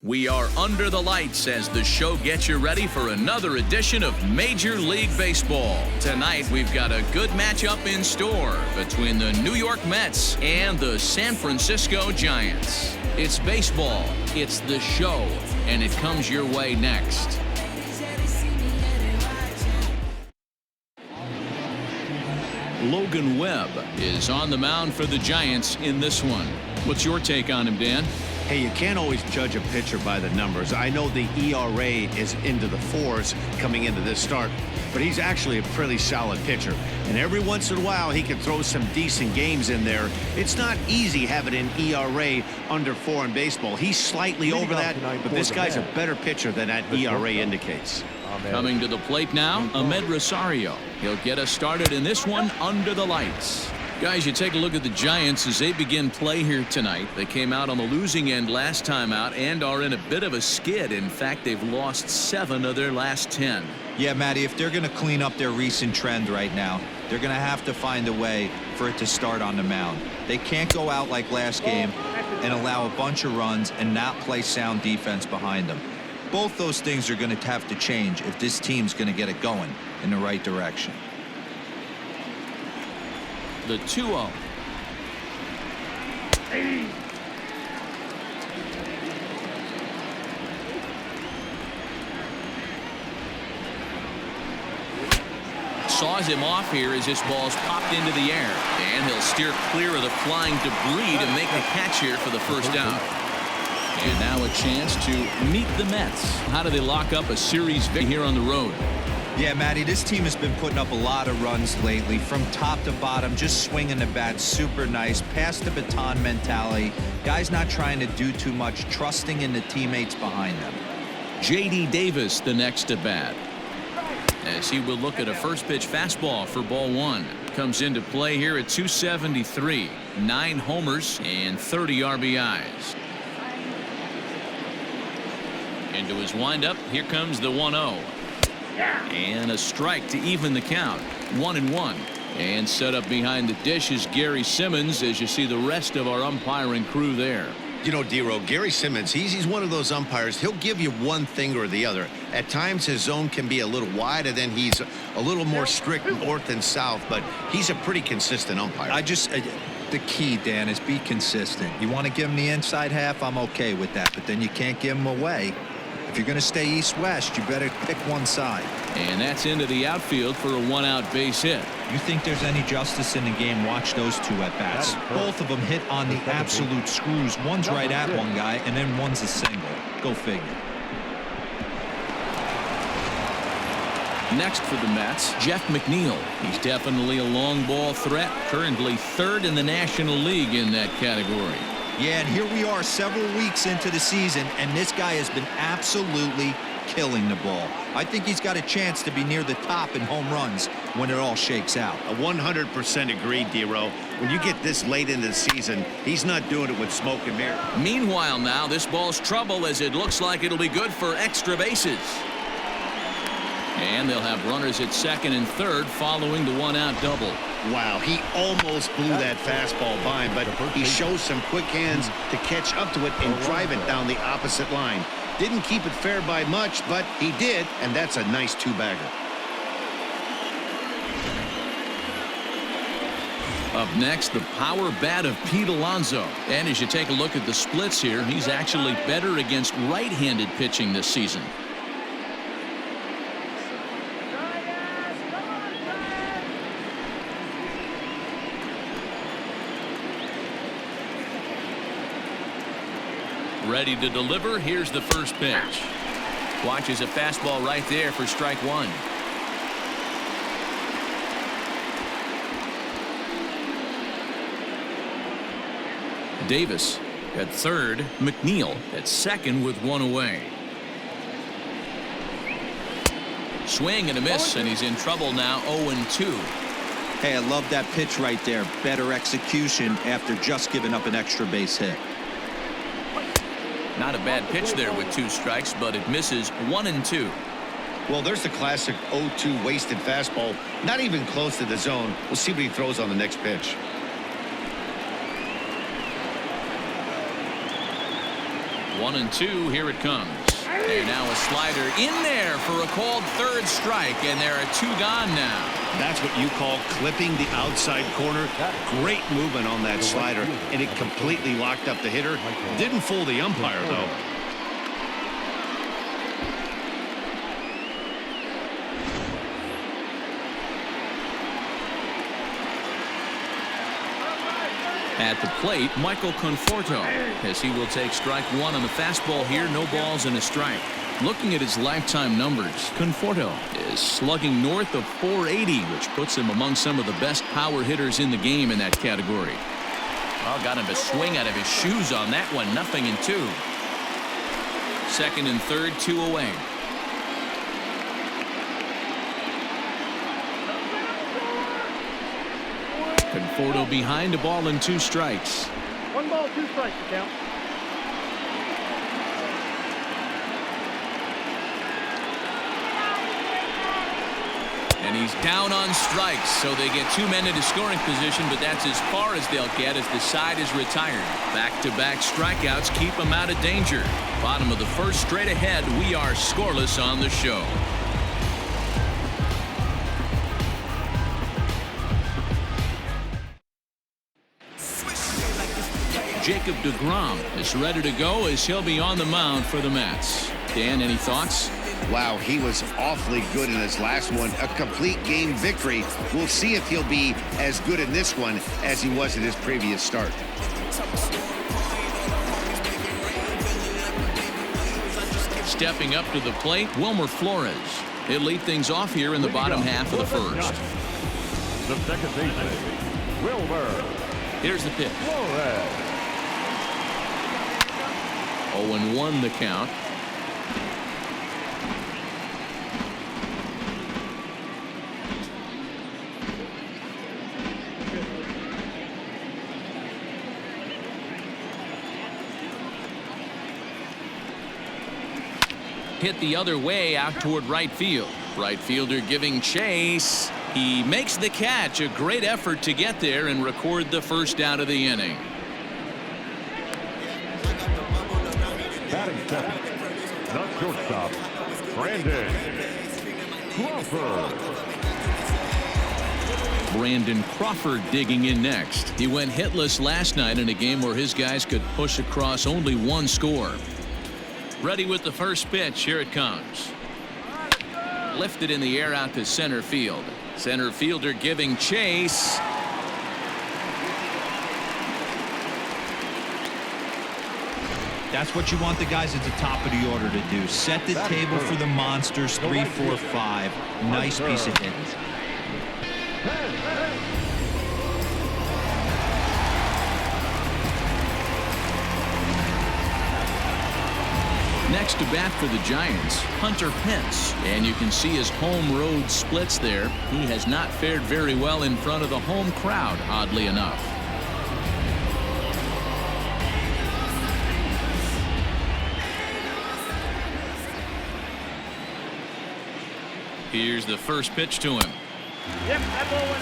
We are under the lights as the show gets you ready for another edition of Major League Baseball. Tonight, we've got a good matchup in store between the New York Mets and the San Francisco Giants. It's baseball, it's the show, and it comes your way next. Logan Webb is on the mound for the Giants in this one. What's your take on him, Dan? Hey, you can't always judge a pitcher by the numbers. I know the ERA is into the 4s coming into this start, but he's actually a pretty solid pitcher. And every once in a while, he can throw some decent games in there. It's not easy having an ERA under 4 in baseball. He's slightly over that, but this guy's a better pitcher than that ERA indicates. Coming to the plate now, Ahmed Rosario. He'll get us started in this one under the lights. Guys, you take a look at the Giants as they begin play here tonight. They came out on the losing end last time out and are in a bit of a skid. In fact, they've lost 7 of their last 10. Yeah, Matty, if they're going to clean up their recent trend right now, they're going to have to find a way for it to start on the mound. They can't go out like last game and allow a bunch of runs and not play sound defense behind them. Both those things are going to have to change if this team's going to get it going in the right direction. The 2-0. Saws him off here as this ball's popped into the air. And he'll steer clear of the flying debris to make the catch here for the first out. And now a chance to meet the Mets. How do they lock up a series victory here on the road? Yeah, Matty, this team has been putting up a lot of runs lately from top to bottom, just swinging the bat super nice, pass the baton mentality. Guys not trying to do too much, trusting in the teammates behind them. J.D. Davis the next to bat, as he will look at a first pitch fastball for ball 1. Comes into play here at 273, 9 homers and 30 RBIs. Into his windup, here comes the 1-0. And a strike to even the count. 1-1. And set up behind the dish is Gary Simmons as you see the rest of our umpiring crew there. You know, D-Row, Gary Simmons, he's one of those umpires. He'll give you one thing or the other. At times his zone can be a little wide, and then he's a little more strict north and south, but he's a pretty consistent umpire. The key, Dan, is be consistent. You want to give him the inside half, I'm okay with that, but then you can't give him away. If you're going to stay east-west, you better pick one side. And that's into the outfield for a 1-out base hit. You think there's any justice in the game, watch those 2 at-bats. Both of them hit on the absolute screws. One's right at one guy, and then one's a single. Go figure. Next for the Mets, Jeff McNeil. He's definitely a long ball threat, currently 3rd in the National League in that category. Yeah, and here we are several weeks into the season, and this guy has been absolutely killing the ball. I think he's got a chance to be near the top in home runs when it all shakes out. 100% agreed, D-Row. When you get this late into the season, he's not doing it with smoke and mirror. Meanwhile now, this ball's trouble as it looks like it'll be good for extra bases. And they'll have runners at 2nd and 3rd following the 1-out double. Wow, he almost blew that fastball by him, but he shows some quick hands to catch up to it and drive it down the opposite line. Didn't keep it fair by much, but he did, and that's a nice 2-bagger. Up next, the power bat of Pete Alonso. And as you take a look at the splits here, he's actually better against right-handed pitching this season. Ready to deliver. Here's the first pitch. Watches a fastball right there for strike 1. Davis at 3rd, McNeil at 2nd with 1 away. Swing and a miss, and he's in trouble now. 0-2. Hey, I love that pitch right there. Better execution after just giving up an extra base hit. Not a bad pitch there with 2 strikes, but it misses. 1-2. Well, there's the classic 0-2 wasted fastball. Not even close to the zone. We'll see what he throws on the next pitch. 1-2, here it comes. And now a slider in there for a called third strike, and there are 2 gone now. That's what you call clipping the outside corner. Great movement on that slider, and it completely locked up the hitter. Didn't fool the umpire, though. At the plate, Michael Conforto, as he will take strike 1 on the fastball here. No balls and a strike. Looking at his lifetime numbers, Conforto is slugging north of .480, which puts him among some of the best power hitters in the game in that category. Well, got him to swing out of his shoes on that one. 0-2. Second and third, 2 away. Conforto behind, a ball and 2 strikes. 1 ball, 2 strikes to count. And he's down on strikes, so they get 2 men into scoring position, but that's as far as they'll get as the side is retired. Back-to-back strikeouts keep them out of danger. Bottom of the first, straight ahead. We are scoreless on the show. Jacob deGrom is ready to go as he'll be on the mound for the Mets. Dan, any thoughts? Wow, he was awfully good in his last one. A complete game victory. We'll see if he'll be as good in this one as he was in his previous start. Stepping up to the plate, Wilmer Flores. He'll lead things off here in the bottom half of the first. The second baseman, Wilmer. Here's the pitch. Flores. 0-1 the count. Hit the other way out toward right field. Right fielder giving chase. He makes the catch. A great effort to get there and record the first out of the inning. Batting second, the shortstop, Brandon Crawford. Brandon Crawford digging in next. He went hitless last night in a game where his guys could push across only 1 score. Ready with the first pitch. Here it comes. Lifted in the air out to center field. Center fielder giving chase. That's what you want the guys at the top of the order to do. Set the table for the monsters. 3, 4, 5. Nice piece of hitting. Next to bat for the Giants, Hunter Pence. And you can see his home road splits there. He has not fared very well in front of the home crowd, oddly enough. Here's the first pitch to him.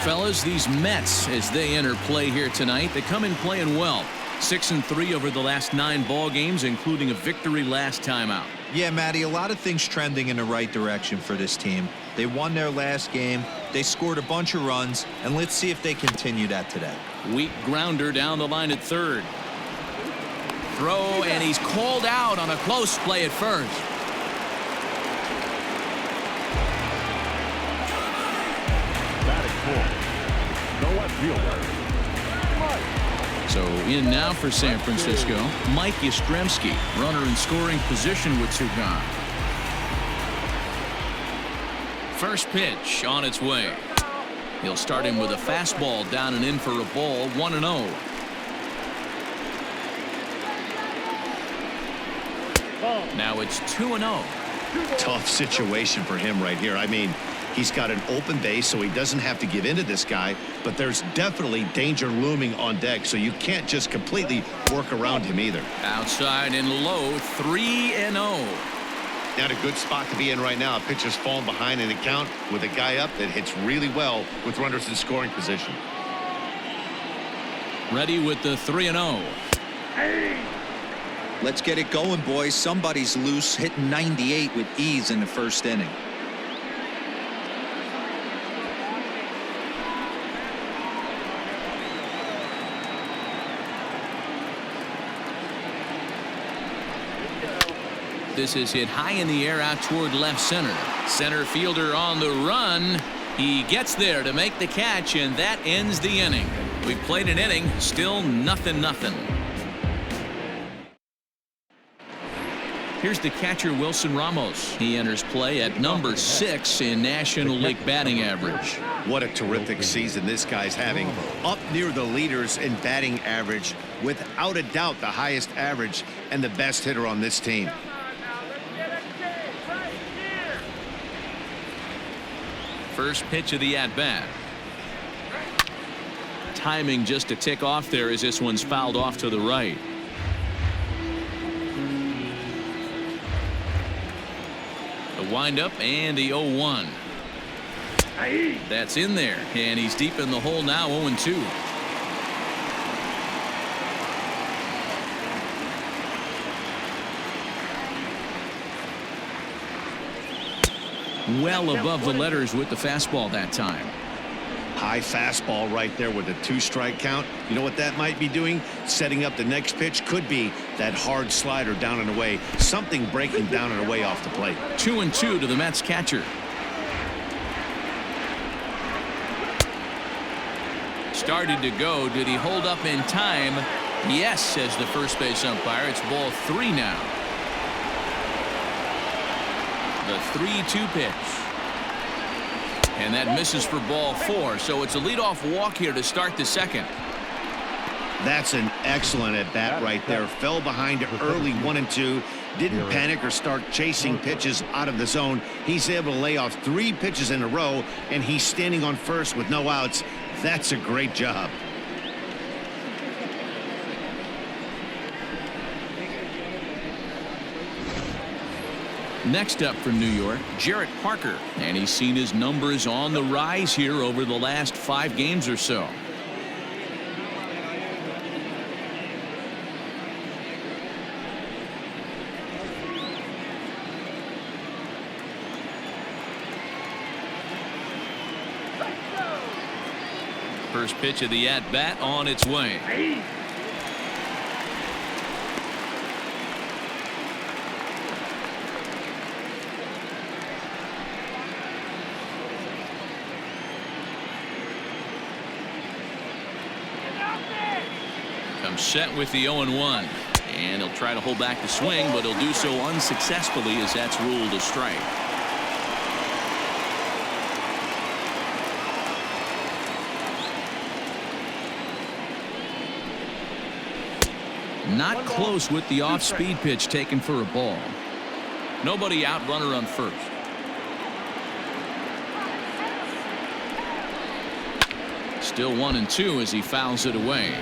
Fellas, these Mets, as they enter play here tonight, they come in playing well. 6-3 over the last 9 ball games, including a victory last time out. Yeah, Matty, a lot of things trending in the right direction for this team. They won their last game. They scored a bunch of runs, and let's see if they continue that today. Weak grounder down the line at third. Throw, and he's called out on a close play at first. Batting 4, the left fielder, So in now for San Francisco, Mike Yastrzemski, runner in scoring position with 2 gone. First pitch on its way. He'll start him with a fastball down and in for a ball. 1-0. Now it's 2-0. Tough situation for him right here. I mean, he's got an open base, so he doesn't have to give in to this guy, but there's definitely danger looming on deck, so you can't just completely work around him either. Outside and low, 3-0. Not a good spot to be in right now. A pitcher's falling behind in the count with a guy up that hits really well with runners in scoring position. Ready with the 3-0. Let's get it going, boys. Somebody's loose, hitting 98 with ease in the first inning. This is hit high in the air out toward left center. Center fielder on the run. He gets there to make the catch, and that ends the inning. We've played an inning, still nothing. Here's the catcher, Wilson Ramos. He enters play at number 6 in National League batting average. What a terrific season this guy's having. Up near the leaders in batting average, without a doubt the highest average and the best hitter on this team. First pitch of the at-bat. Timing just a tick off there as this one's fouled off to the right. The windup and the 0-1. That's in there, and he's deep in the hole now, 0-2. Well above the letters with the fastball that time. High fastball right there with a 2-strike count. You know what that might be doing? Setting up the next pitch. Could be that hard slider down and away. Something breaking down and away off the plate. 2-2 to the Mets catcher. Started to go. Did he hold up in time? Yes, says the first base umpire. It's ball 3 now. The 3-2 pitch. And that misses for ball 4. So it's a leadoff walk here to start the second. That's an excellent at bat right there. Fell behind early 1-2. Didn't panic or start chasing pitches out of the zone. He's able to lay off 3 pitches in a row, and he's standing on first with no outs. That's a great job. Next up from New York, Jarrett Parker, and he's seen his numbers on the rise here over the last 5 games or so. First pitch of the at-bat on its way. Comes set with the 0-1. And he'll try to hold back the swing, but he'll do so unsuccessfully as that's ruled a strike. Not close with the off-speed pitch taken for a ball. Nobody out, runner on first. Still 1-2 as he fouls it away.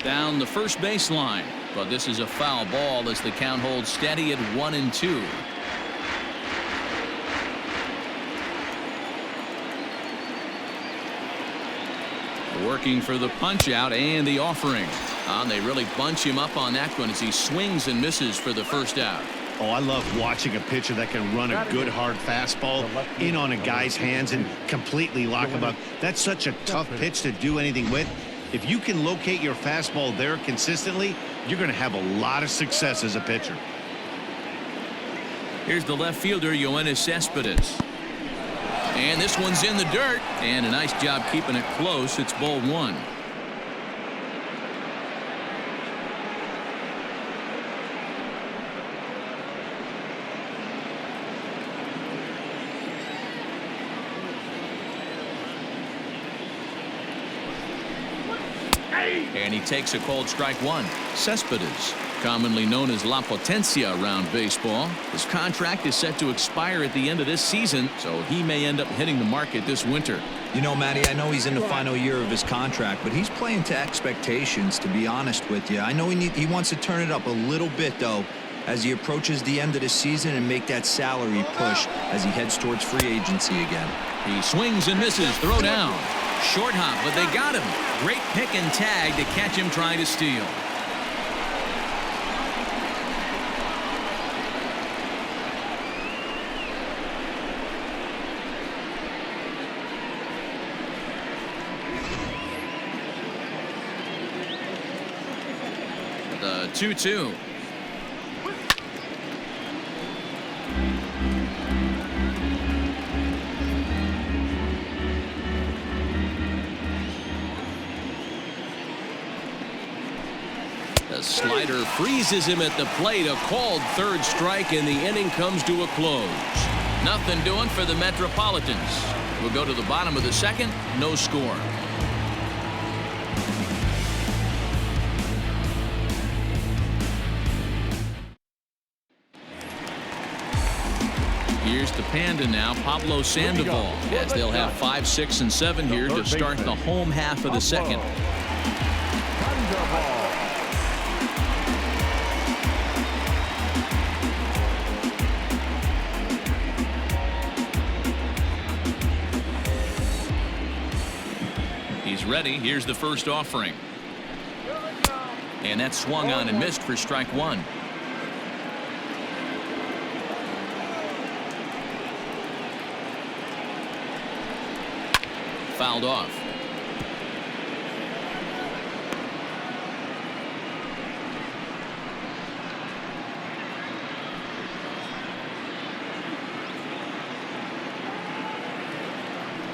Down the first baseline, but this is a foul ball as the count holds steady at 1-2. Working for the punch out and the offering. They really bunch him up on that one as he swings and misses for the first out. Oh, I love watching a pitcher that can run a good hard fastball in on a guy's hands and completely lock him up. That's such a tough pitch to do anything with. If you can locate your fastball there consistently, you're going to have a lot of success as a pitcher. Here's the left fielder, Yoenis Cespedes. And this one's in the dirt, and a nice job keeping it close. It's ball 1. And he takes a called strike 1. Cespedes, commonly known as La Potencia around baseball. His contract is set to expire at the end of this season, so he may end up hitting the market this winter. You know, Matty, I know he's in the final year of his contract, but he's playing to expectations, to be honest with you. I know he wants to turn it up a little bit, though. as he approaches the end of the season and make that salary push as he heads towards free agency again. He swings and misses. Throw down. Short hop, but they got him. Great pick and tag to catch him trying to steal. The 2-2. The slider freezes him at the plate. A called third strike, and the inning comes to a close. Nothing doing for the Metropolitans. We'll go to the bottom of the second. No score. Here's the Panda now, Pablo Sandoval. Yes, they'll have 5, 6, and 7 here to start the home half of the second. He's ready. Here's the first offering. And that's swung on and missed for strike one. Fouled off.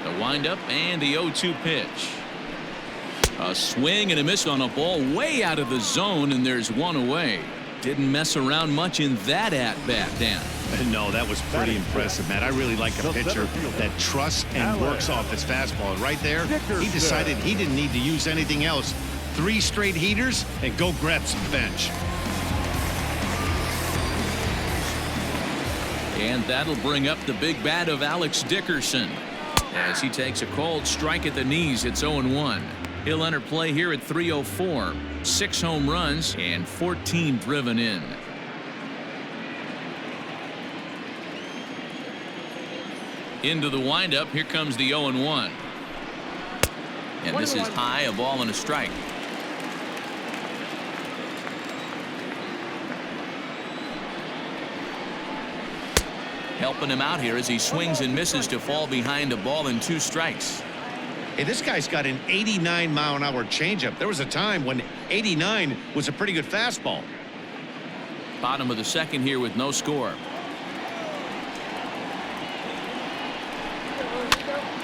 The windup and the 0-2 pitch. A swing and a miss on a ball way out of the zone, and there's one away. Didn't mess around much in that at-bat, Dan. No, that was pretty impressive, man. I really like a pitcher that trusts and works off his fastball. And right there, he decided he didn't need to use anything else. 3 straight heaters and go grab some bench. And that'll bring up the big bat of Alex Dickerson as he takes a called strike at the knees. It's 0-1. He'll enter play here at 304. 6 home runs and 14 driven in. Into the windup. Here comes the 0-1. And this is high, a ball and a strike. Helping him out here as he swings and misses to fall behind a ball and 2 strikes. Hey, this guy's got an 89-mile-an-hour changeup. There was a time when 89 was a pretty good fastball. Bottom of the second here with no score.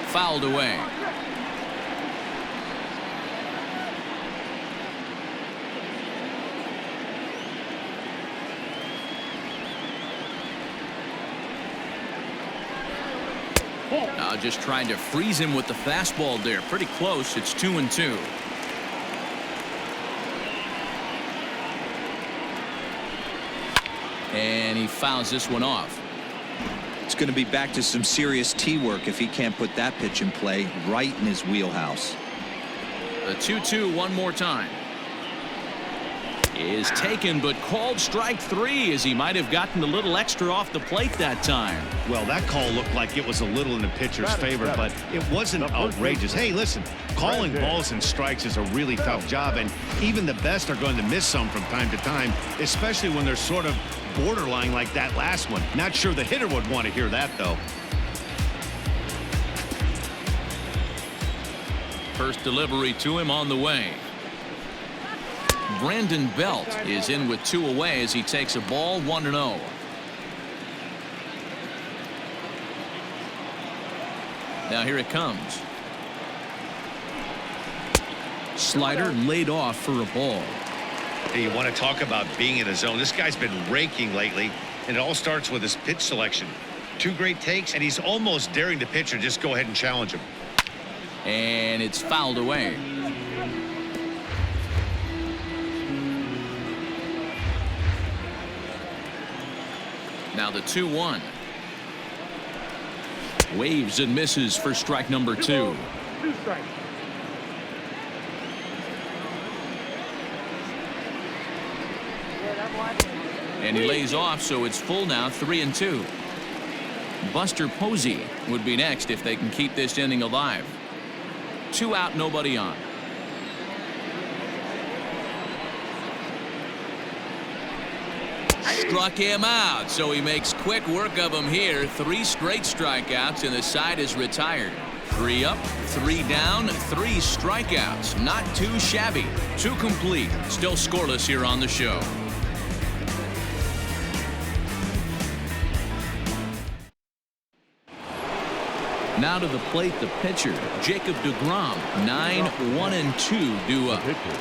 Fouled away. Just trying to freeze him with the fastball there. Pretty close. It's 2-2. And he fouls this one off. It's going to be back to some serious tee work if he can't put that pitch in play right in his wheelhouse. The 2-2 one more time. Is taken, but called strike 3 as he might have gotten a little extra off the plate that time. Well, that call looked like it was a little in the pitcher's favor, but it wasn't outrageous. Hey, listen, calling balls and strikes is a really tough job, and even the best are going to miss some from time to time, especially when they're sort of borderline like that last one. Not sure the hitter would want to hear that, though. First delivery to him on the way. Brandon Belt is in with 2 away as he takes a ball 1-0. Now here it comes. Slider laid off for a ball. Hey, you want to talk about being in a zone? This guy's been raking lately, and it all starts with his pitch selection. 2 great takes, and he's almost daring the pitcher just go ahead and challenge him. And it's fouled away. Now the 2-1. Waves and misses for strike number 2. 2 strikes. And he lays off, so it's full now, 3-2. Buster Posey would be next if they can keep this inning alive. 2 out, nobody on. Struck him out, so he makes quick work of him here. 3 straight strikeouts, and the side is retired. 3 up, 3 down, 3 strikeouts. Not too shabby. 2 complete. Still scoreless here on the show. Now to the plate, the pitcher, Jacob deGrom. 9-1-2 due up. Pitcher,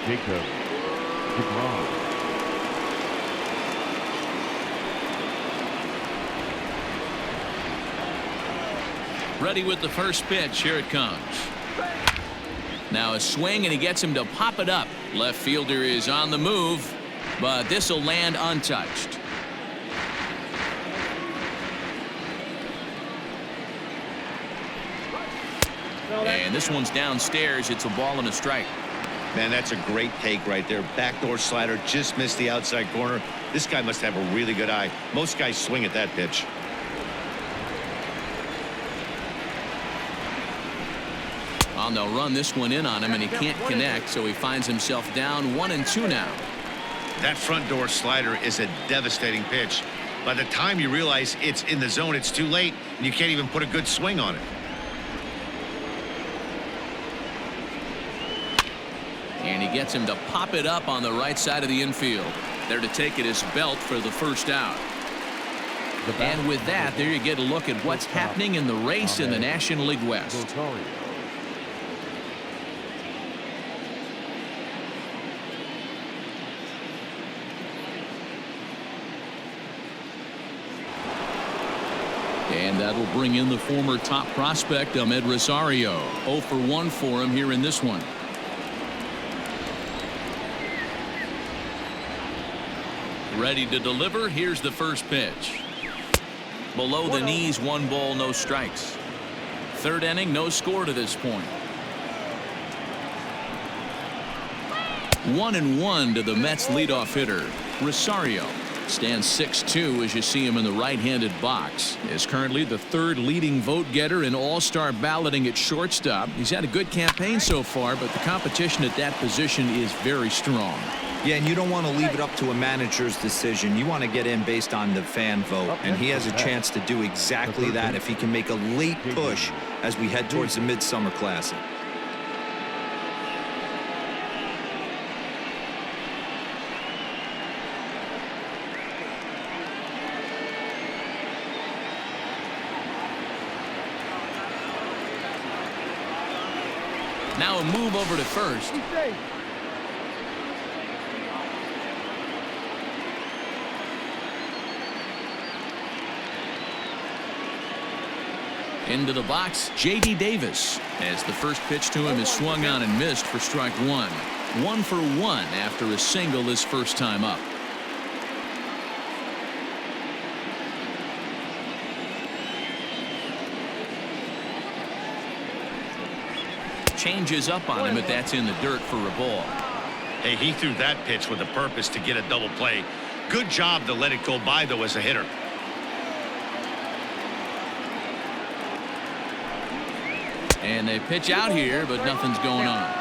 Jacob deGrom. Ready with the first pitch. Here it comes. Now a swing, and he gets him to pop it up. Left fielder is on the move, but this will land untouched. And this one's downstairs. It's a ball and a strike. Man, that's a great take right there. Backdoor slider, just missed the outside corner. This guy must have a really good eye. Most guys swing at that pitch. Well, they'll run this one in on him, and he can't connect, so he finds himself down 1-2 now. That front door slider is a devastating pitch. By the time you realize it's in the zone, it's too late, and you can't even put a good swing on it. And he gets him to pop it up on the right side of the infield. There to take it is Belt for the first out. And with that, there you get a look at what's happening in the race in the National League West. And that'll bring in the former top prospect, Ahmed Rosario. 0 for 1 for him here in this one. Ready to deliver. Here's the first pitch. Below the knees, 1 ball, no strikes. 3rd inning, no score to this point. 1-1 to the Mets leadoff hitter. Rosario stands 6'2" as you see him in the right-handed box. Is currently the 3rd leading vote getter in all-star balloting at shortstop. He's had a good campaign so far, but the competition at that position is very strong. Yeah, and you don't want to leave it up to a manager's decision. You want to get in based on the fan vote, and he has a chance to do exactly that if he can make a late push as we head towards the Midsummer Classic. Now a move over to first. Into the box, J.D. Davis, as the first pitch to him is swung on and missed for strike 1. 1 for 1 after a single his first time up. Changes up on him, but that's in the dirt for a ball. Hey, he threw that pitch with a purpose to get a double play. Good job to let it go by, though, as a hitter. And they pitch out here, but nothing's going on.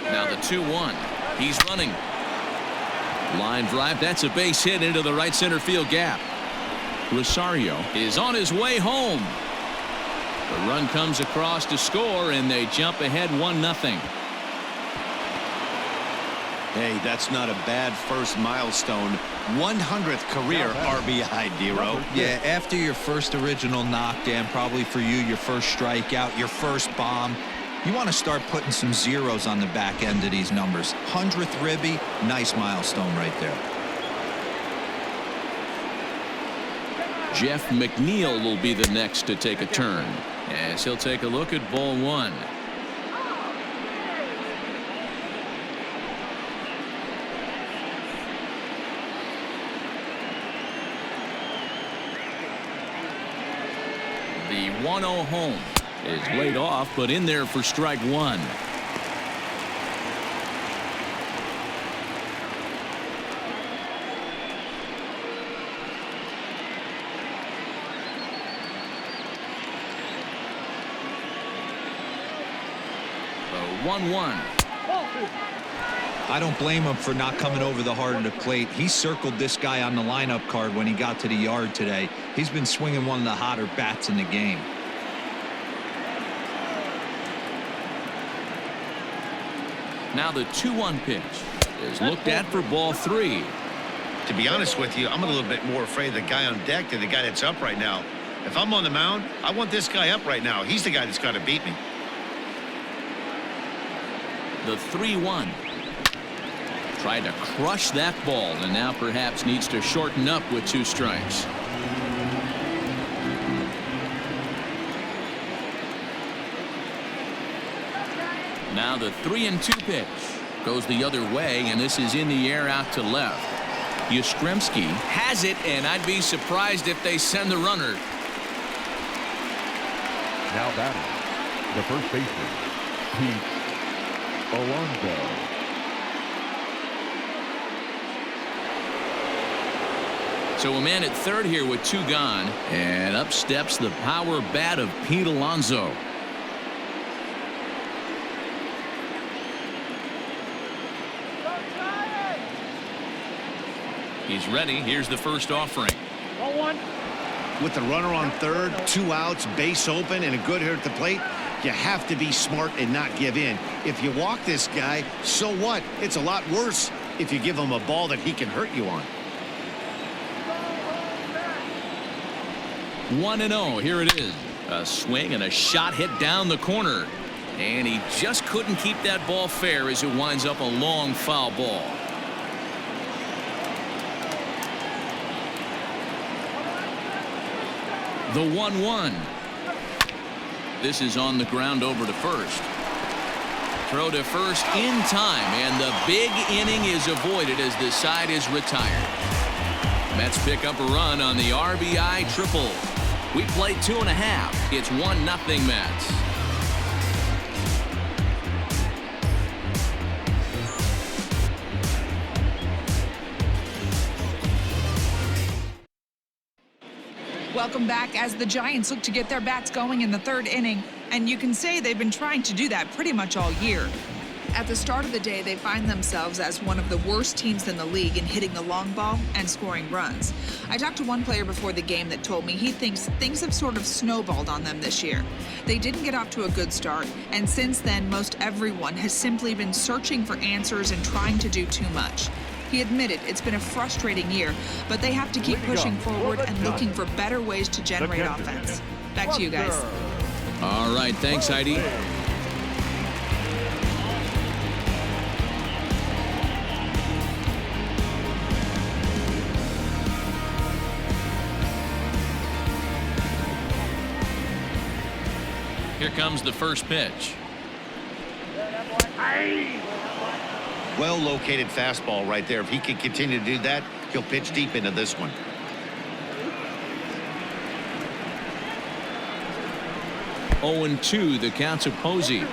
Now the 2-1. He's running. Line drive. That's a base hit into the right center field gap. Rosario is on his way home. The run comes across to score, and they jump ahead 1-0. Hey, that's not a bad first milestone. 100th career RBI, DeRo. Yeah, after your first original knockdown, probably for you, your first strikeout, your first bomb, you want to start putting some zeros on the back end of these numbers. 100th ribby, nice milestone right there. Jeff McNeil will be the next to take a turn, as he'll take a look at ball 1. The 1-0 home is laid off, but in there for strike one. The 1-1. I don't blame him for not coming over the heart of the plate. He circled this guy on the lineup card when he got to the yard today. He's been swinging one of the hotter bats in the game. Now the 2-1 pitch is looked at for ball three. To be honest with you, I'm a little bit more afraid of the guy on deck than the guy that's up right now. If I'm on the mound, I want this guy up right now. He's the guy that's got to beat me. The 3-1. Tried to crush that ball and now perhaps needs to shorten up with 2 strikes. Now the 3-2 pitch goes the other way, and this is in the air out to left. Yastrzemski has it, and I'd be surprised if they send the runner. Now batting, the first baseman, Pete Alonso. So a man at third here with 2 gone, and up steps the power bat of Pete Alonso. He's ready. Here's the first offering. 1-1. With the runner on third, 2 outs, base open, and a good hitter at the plate, you have to be smart and not give in. If you walk this guy, so what? It's a lot worse if you give him a ball that he can hurt you on. 1-0. Here it is. A swing and a shot hit down the corner. And he just couldn't keep that ball fair as it winds up a long foul ball. The 1-1. This is on the ground over to first. Throw to first in time, and the big inning is avoided as the side is retired. Mets pick up a run on the RBI triple. We played 2.5. It's 1-0 Mets. Welcome back as the Giants look to get their bats going in the 3rd inning, and you can say they've been trying to do that pretty much all year. At the start of the day, they find themselves as one of the worst teams in the league in hitting the long ball and scoring runs. I talked to one player before the game that told me he thinks things have sort of snowballed on them this year. They didn't get off to a good start, and since then, most everyone has simply been searching for answers and trying to do too much. He admitted it's been a frustrating year, but they have to keep pushing forward and looking for better ways to generate offense. Back to you guys. All right, thanks, Heidi. Here comes the first pitch. Well-located fastball right there. If he can continue to do that, he'll pitch deep into this one. Oh, 0-2, the count's of Posey.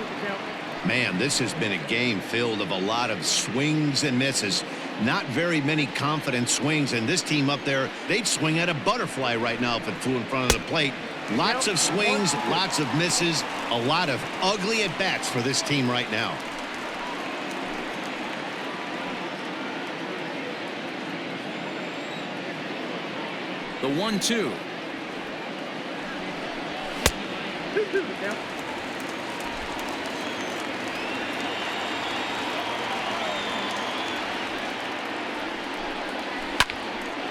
Man, this has been a game filled of a lot of swings and misses. Not very many confident swings, and this team up there, they'd swing at a butterfly right now if it flew in front of the plate. Lots of swings, lots of misses, a lot of ugly at-bats for this team right now. The 1-2.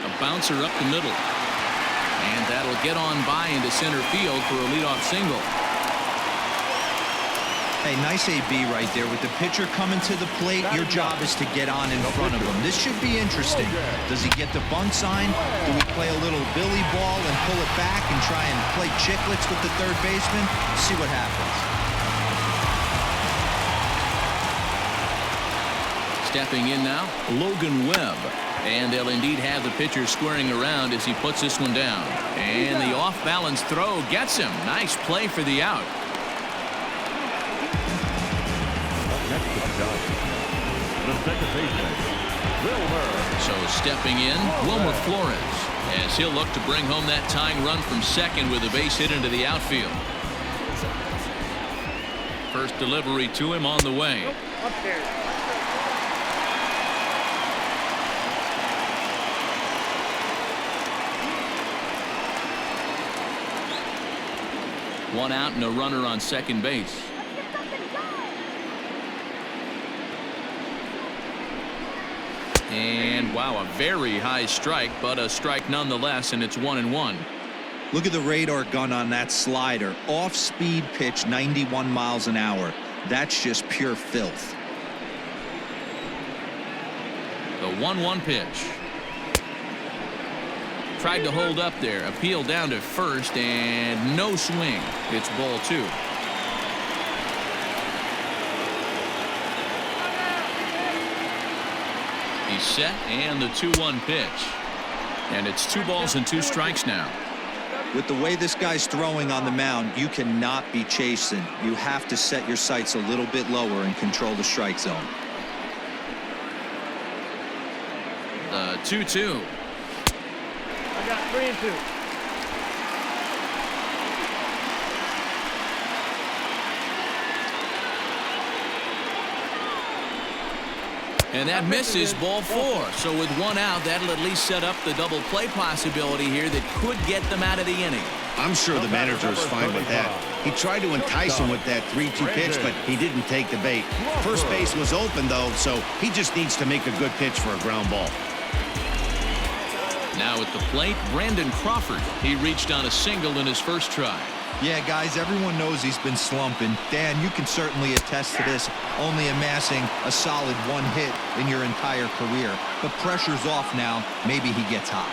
A bouncer up the middle. And that'll get on by into center field for a leadoff single. Hey, nice AB right there. With the pitcher coming to the plate, your job is to get on in front of him. This should be interesting. Does he get the bunt sign? Do we play a little Billy ball and pull it back and try and play chicklets with the third baseman? See what happens. Stepping in now, Logan Webb. And they'll indeed have the pitcher squaring around as he puts this one down. And the off-balance throw gets him. Nice play for the out. The second baseman, Wilmer. So stepping in, Wilmer Flores, as he'll look to bring home that tying run from second with a base hit into the outfield. First delivery to him on the way. One out and a runner on second base. And wow, a very high strike, but a strike nonetheless, and it's 1-1. Look at the radar gun on that slider. Off-speed pitch, 91 miles an hour. That's just pure filth. The 1-1 pitch. Tried to hold up there. Appeal down to first, and no swing. It's ball 2. He's set, and the 2-1 pitch. And it's 2 balls and 2 strikes now. With the way this guy's throwing on the mound, you cannot be chasing. You have to set your sights a little bit lower and control the strike zone. The 2-2. I got 3-2. And that misses, ball 4. So with 1 out, that'll at least set up the double play possibility here that could get them out of the inning. I'm sure the manager is fine with that. He tried to entice him with that 3-2 pitch, but he didn't take the bait. First base was open, though, so he just needs to make a good pitch for a ground ball. Now at the plate, Brandon Crawford. He reached on a single in his first try. Yeah, guys, everyone knows he's been slumping. Dan, you can certainly attest to this, only amassing a solid 1 hit in your entire career. But pressure's off now. Maybe he gets hot.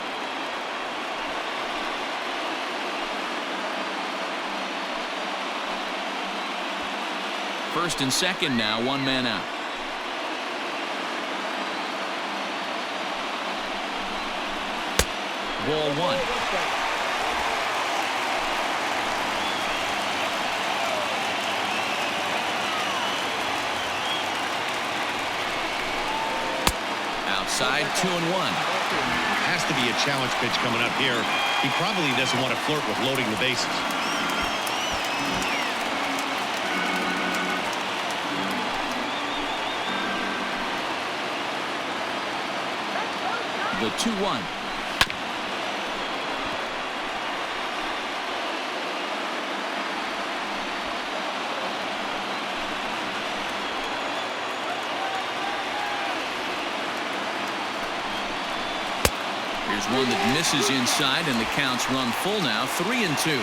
First and second now, 1 man out. Ball 1. Outside, 2-1. Has to be a challenge pitch coming up here. He probably doesn't want to flirt with loading the bases. The 2-1. Here's one that misses inside, and the count's run full now, 3-2.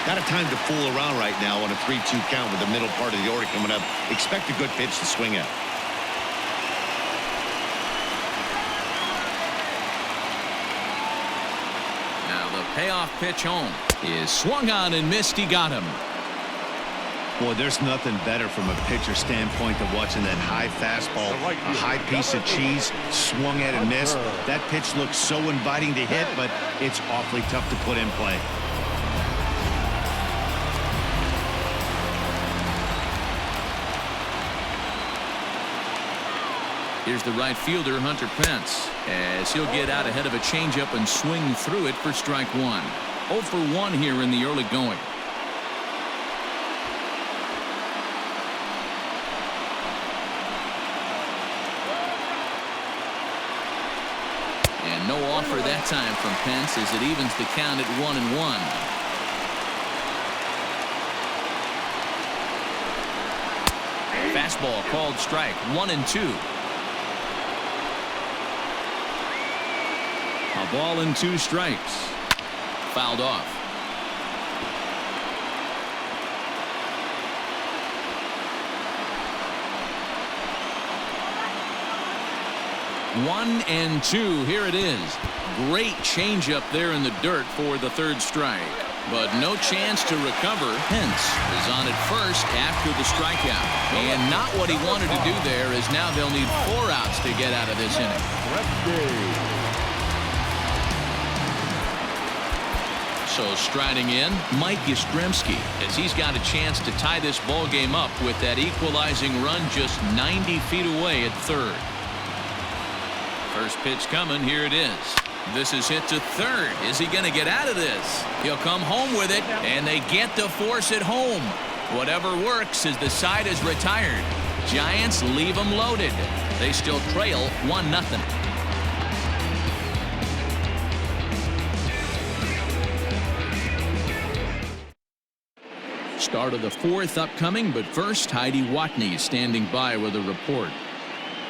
Got a time to fool around right now on a 3-2 count with the middle part of the order coming up. Expect a good pitch to swing at. Now the payoff pitch home is swung on and missed. He got him. Boy, there's nothing better from a pitcher standpoint than watching that high fastball, a high piece of cheese, swung at and missed. That pitch looks so inviting to hit, but it's awfully tough to put in play. Here's the right fielder, Hunter Pence, as he'll get out ahead of a changeup and swing through it for strike 1. 0 for 1 here in the early going. And no offer that time from Pence as it evens the count at 1-1. Fastball called strike, 1-2. A ball and 2 strikes. Fouled off. One and 2. Here it is. Great changeup there in the dirt for the 3rd strike. but no chance to recover. Pence is on at first after the strikeout. And not what he wanted to do there, as now they'll need 4 outs to get out of this inning. So striding in, Mike Yastrzemski, as he's got a chance to tie this ball game up with that equalizing run just 90 feet away at third. First pitch coming, here it is. This is hit to third. Is he going to get out of this? He'll come home with it, and they get the force at home. Whatever works as the side is retired. Giants leave them loaded. They still trail 1-0. Start of the 4th upcoming, but first, Heidi Watney standing by with a report.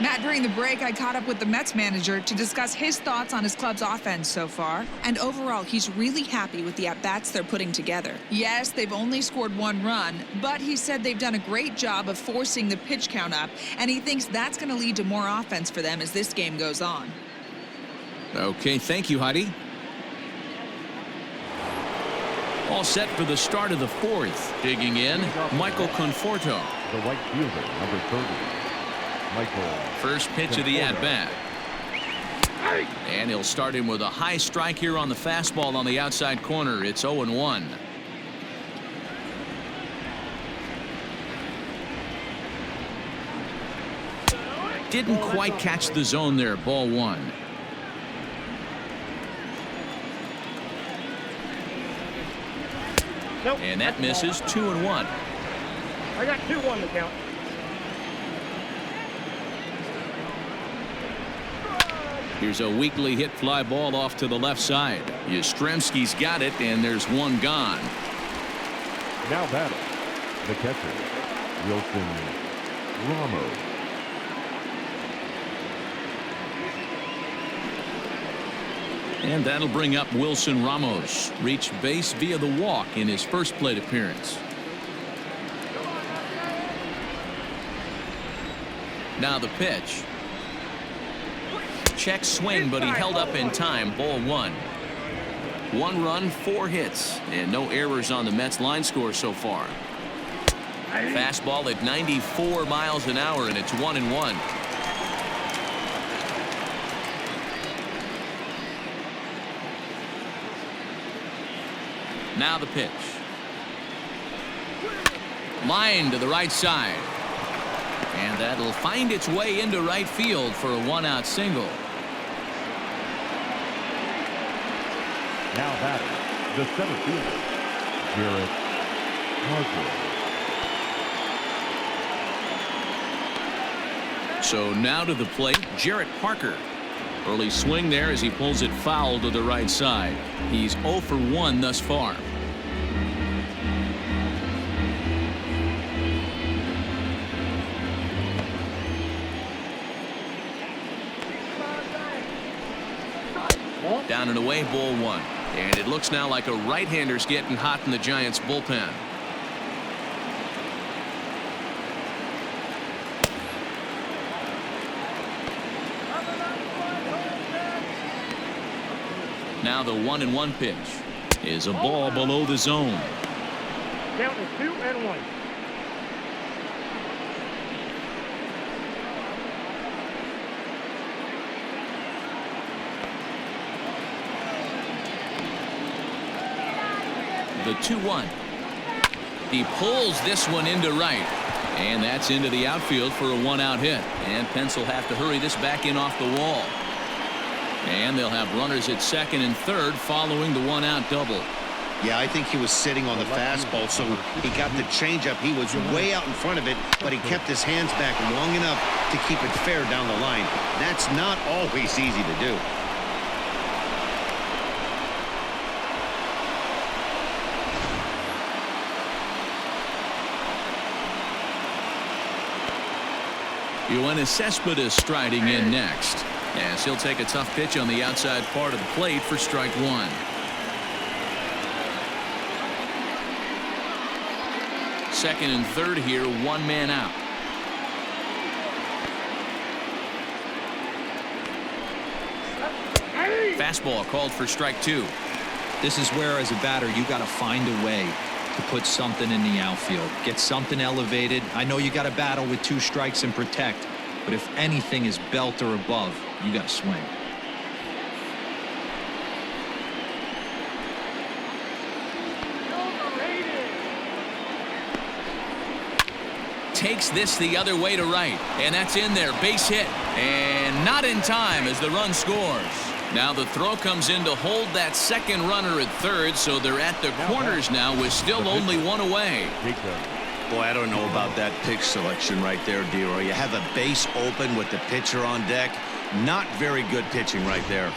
Matt, during the break, I caught up with the Mets manager to discuss his thoughts on his club's offense so far. And overall, he's really happy with the at-bats they're putting together. Yes, they've only scored 1 run, but he said they've done a great job of forcing the pitch count up, and he thinks that's going to lead to more offense for them as this game goes on. Okay, thank you, Heidi. All set for the start of the 4th. Digging in, Michael Conforto. The right fielder, number 30. Michael. First pitch of the at-bat. And he'll start him with a high strike here on the fastball on the outside corner. It's 0-1. Didn't quite catch the zone there. Ball 1. Nope. And that misses. 2-1. I got 2-1 to count. Here's a weakly hit fly ball off to the left side. Yastrzemski's got it, and there's 1 gone. Now battle, the catcher, Wilson Ramos. And that'll bring up Wilson Ramos. Reached base via the walk in his first plate appearance. Now the pitch. Check swing, but he held up in time. Ball 1. 1 run, 4 hits, and no errors on the Mets line score so far. Fastball at 94 miles an hour, and it's 1-1. Now the pitch. Line to the right side. And that'll find its way into right field for a 1-out single. Now batting, the center fielder, Jarrett Parker. So now to the plate, Jarrett Parker. Early swing there as he pulls it foul to the right side. He's 0 for 1 thus far. Down and away, ball 1. And it looks now like a right-hander's getting hot in the Giants bullpen. Now the 1-1 pitch is a ball below the zone. Count is 2-1. The 2-1. He pulls this one into right. And that's into the outfield for a 1-out hit. And Pence will have to hurry this back in off the wall. And they'll have runners at second and third following the 1-out double. Yeah, I think he was sitting on the fastball, so he got the changeup. He was way out in front of it, but he kept his hands back long enough to keep it fair down the line. That's not always easy to do. Yoenis Cespedes striding in next, as he'll take a tough pitch on the outside part of the plate for strike 1. Second and third here, 1 man out. Fastball called for strike 2. This is where, as a batter, you got to find a way to put something in the outfield. Get something elevated. I know you got to battle with 2 strikes and protect, but if anything is belt or above, you got to swing. Takes this the other way to right, and that's in there. Base hit, and not in time as the run scores. Now the throw comes in to hold that second runner at third, so they're at the corners now with still only 1 away. Boy, I don't know about that pitch selection right there, Dero. You have a base open with the pitcher on deck. Not very good pitching right there.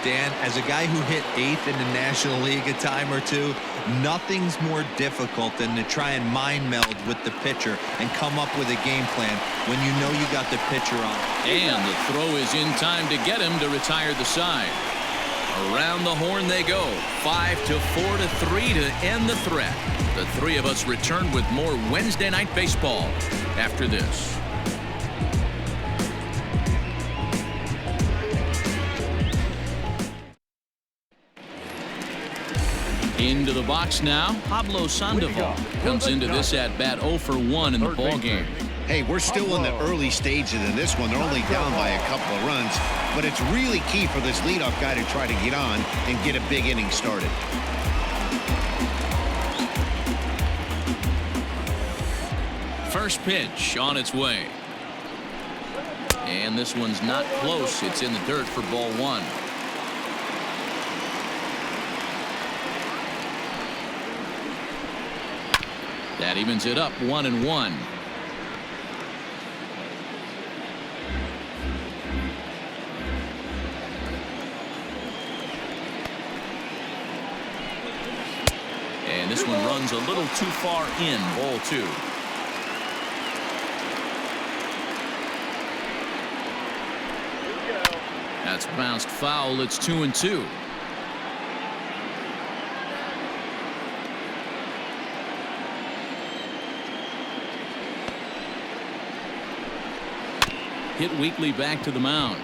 Dan, as a guy who hit 8th in the National League a time or two, nothing's more difficult than to try and mind meld with the pitcher and come up with a game plan when you know you got the pitcher on. And the throw is in time to get him to retire the side. Around the horn they go. 5-4 to 3 to end the threat. The 3 of us return with more Wednesday Night Baseball after this. Into the box now, Pablo Sandoval comes into this at bat 0 for 1 in the ball game. Hey, we're still in the early stages in this one. They're only down by a couple of runs, but it's really key for this leadoff guy to try to get on and get a big inning started. First pitch on its way. And this one's not close. It's in the dirt for ball 1. That evens it up 1-1. And this one runs a little too far in. Ball 2. That's bounced foul. It's 2-2. Hit weakly back to the mound.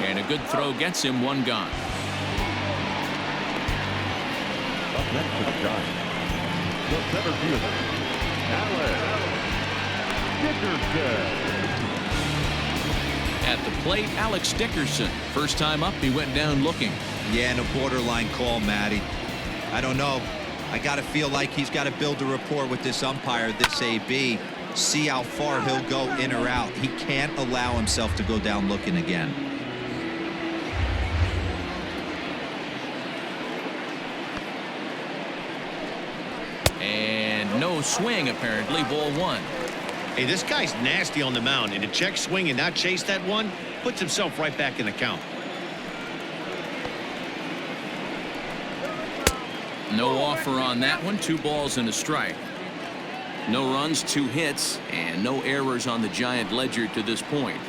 And a good throw gets him 1 gone. Up next to the Giants, the center fielder, Alex Dickerson. At the plate, Alex Dickerson. First time up, he went down looking. Yeah, and a borderline call, Matty. I don't know. I got to feel like he's got to build a rapport with this umpire, this AB. See how far he'll go in or out. He can't allow himself to go down looking again. And no swing, apparently. Ball 1. Hey, this guy's nasty on the mound, and to check swing and not chase that one puts himself right back in the count. No offer on that one. 2 balls and a strike. No runs, 2 hits, and no errors on the Giant ledger to this point.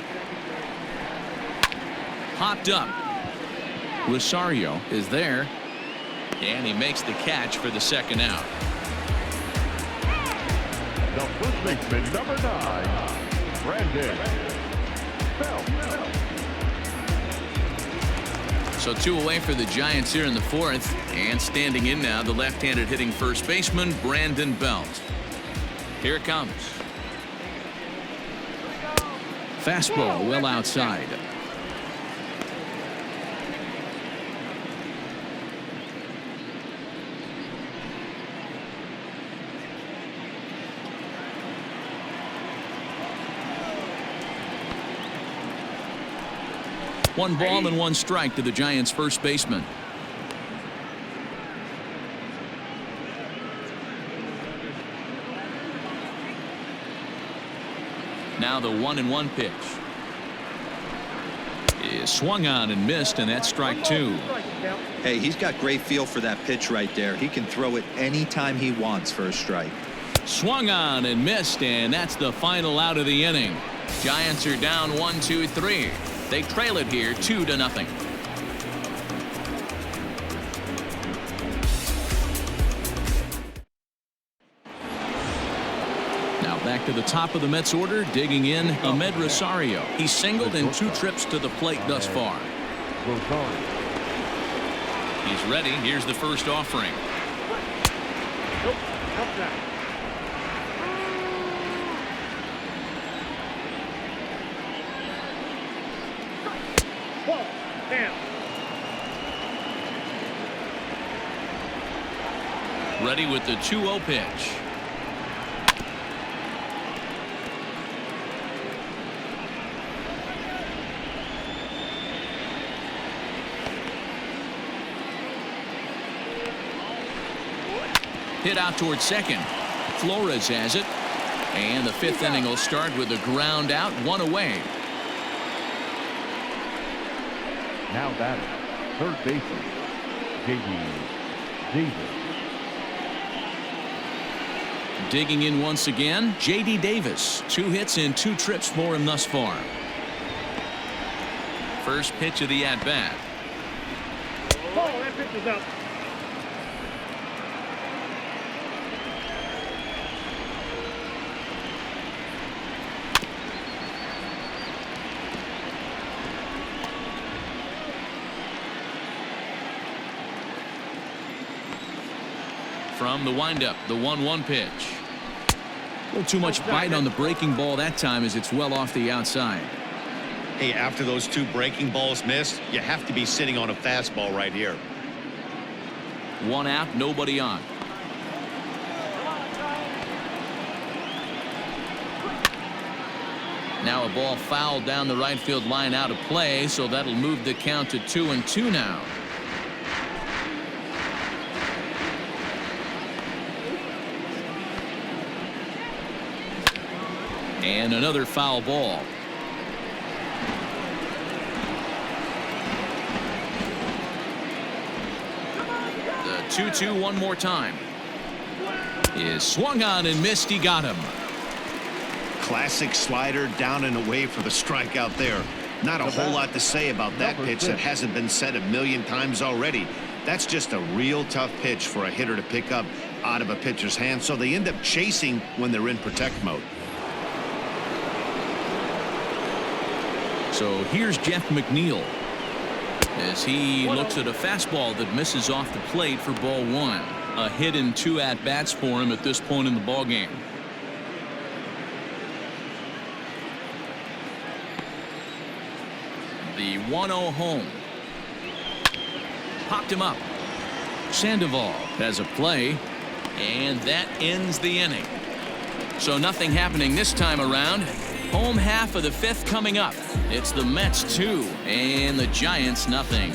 Popped up. Rosario is there, and he makes the catch for the second out. The first baseman, number 9, Brandon Belt. So 2 away for the Giants here in the 4th, and standing in now, the left-handed hitting first baseman, Brandon Belt. Here it comes. Fastball well outside. One ball and 1 strike to the Giants' first baseman. Now the 1-1 pitch is swung on and missed, and that's strike 2. Hey, he's got great feel for that pitch right there. He can throw it anytime he wants for a strike. Swung on and missed, and that's the final out of the inning. Giants are down 1-2-3. They trail it here 2-0. Now back to the top of the Mets order, digging in Amed Rosario. He's singled in 2 trips to the plate thus far. Rosario. He's ready. Here's the first offering. Nope. Outside. Ball. Down. Ready with the 2-0 pitch. Hit out towards second. Flores has it. And the 5th inning will start with a ground out, 1 away. Now batting, third baseman, J.D. Davis. Digging in once again, J.D. Davis. 2 hits and 2 trips for him thus far. First pitch of the at-bat. Ball. That pitch is up. From the windup, the 1-1 pitch. A little too much bite on the breaking ball that time as it's well off the outside. Hey, after those 2 breaking balls missed, you have to be sitting on a fastball right here. 1 out, nobody on. Now a ball fouled down the right field line out of play, so that'll move the count to 2-2 now. And another foul ball. The 2-2 one more time. Is swung on and missed. He got him. Classic slider down and away for the strikeout there. Not a whole lot to say about that pitch that hasn't been said a million times already. That's just a real tough pitch for a hitter to pick up out of a pitcher's hand, so they end up chasing when they're in protect mode. So here's Jeff McNeil as he looks at a fastball that misses off the plate for ball 1. A hit in 2 at-bats for him at this point in the ball game. The 1-0 home. Popped him up. Sandoval has a play, and that ends the inning. So nothing happening this time around. Home half of the 5th coming up. It's the Mets 2 and the Giants nothing.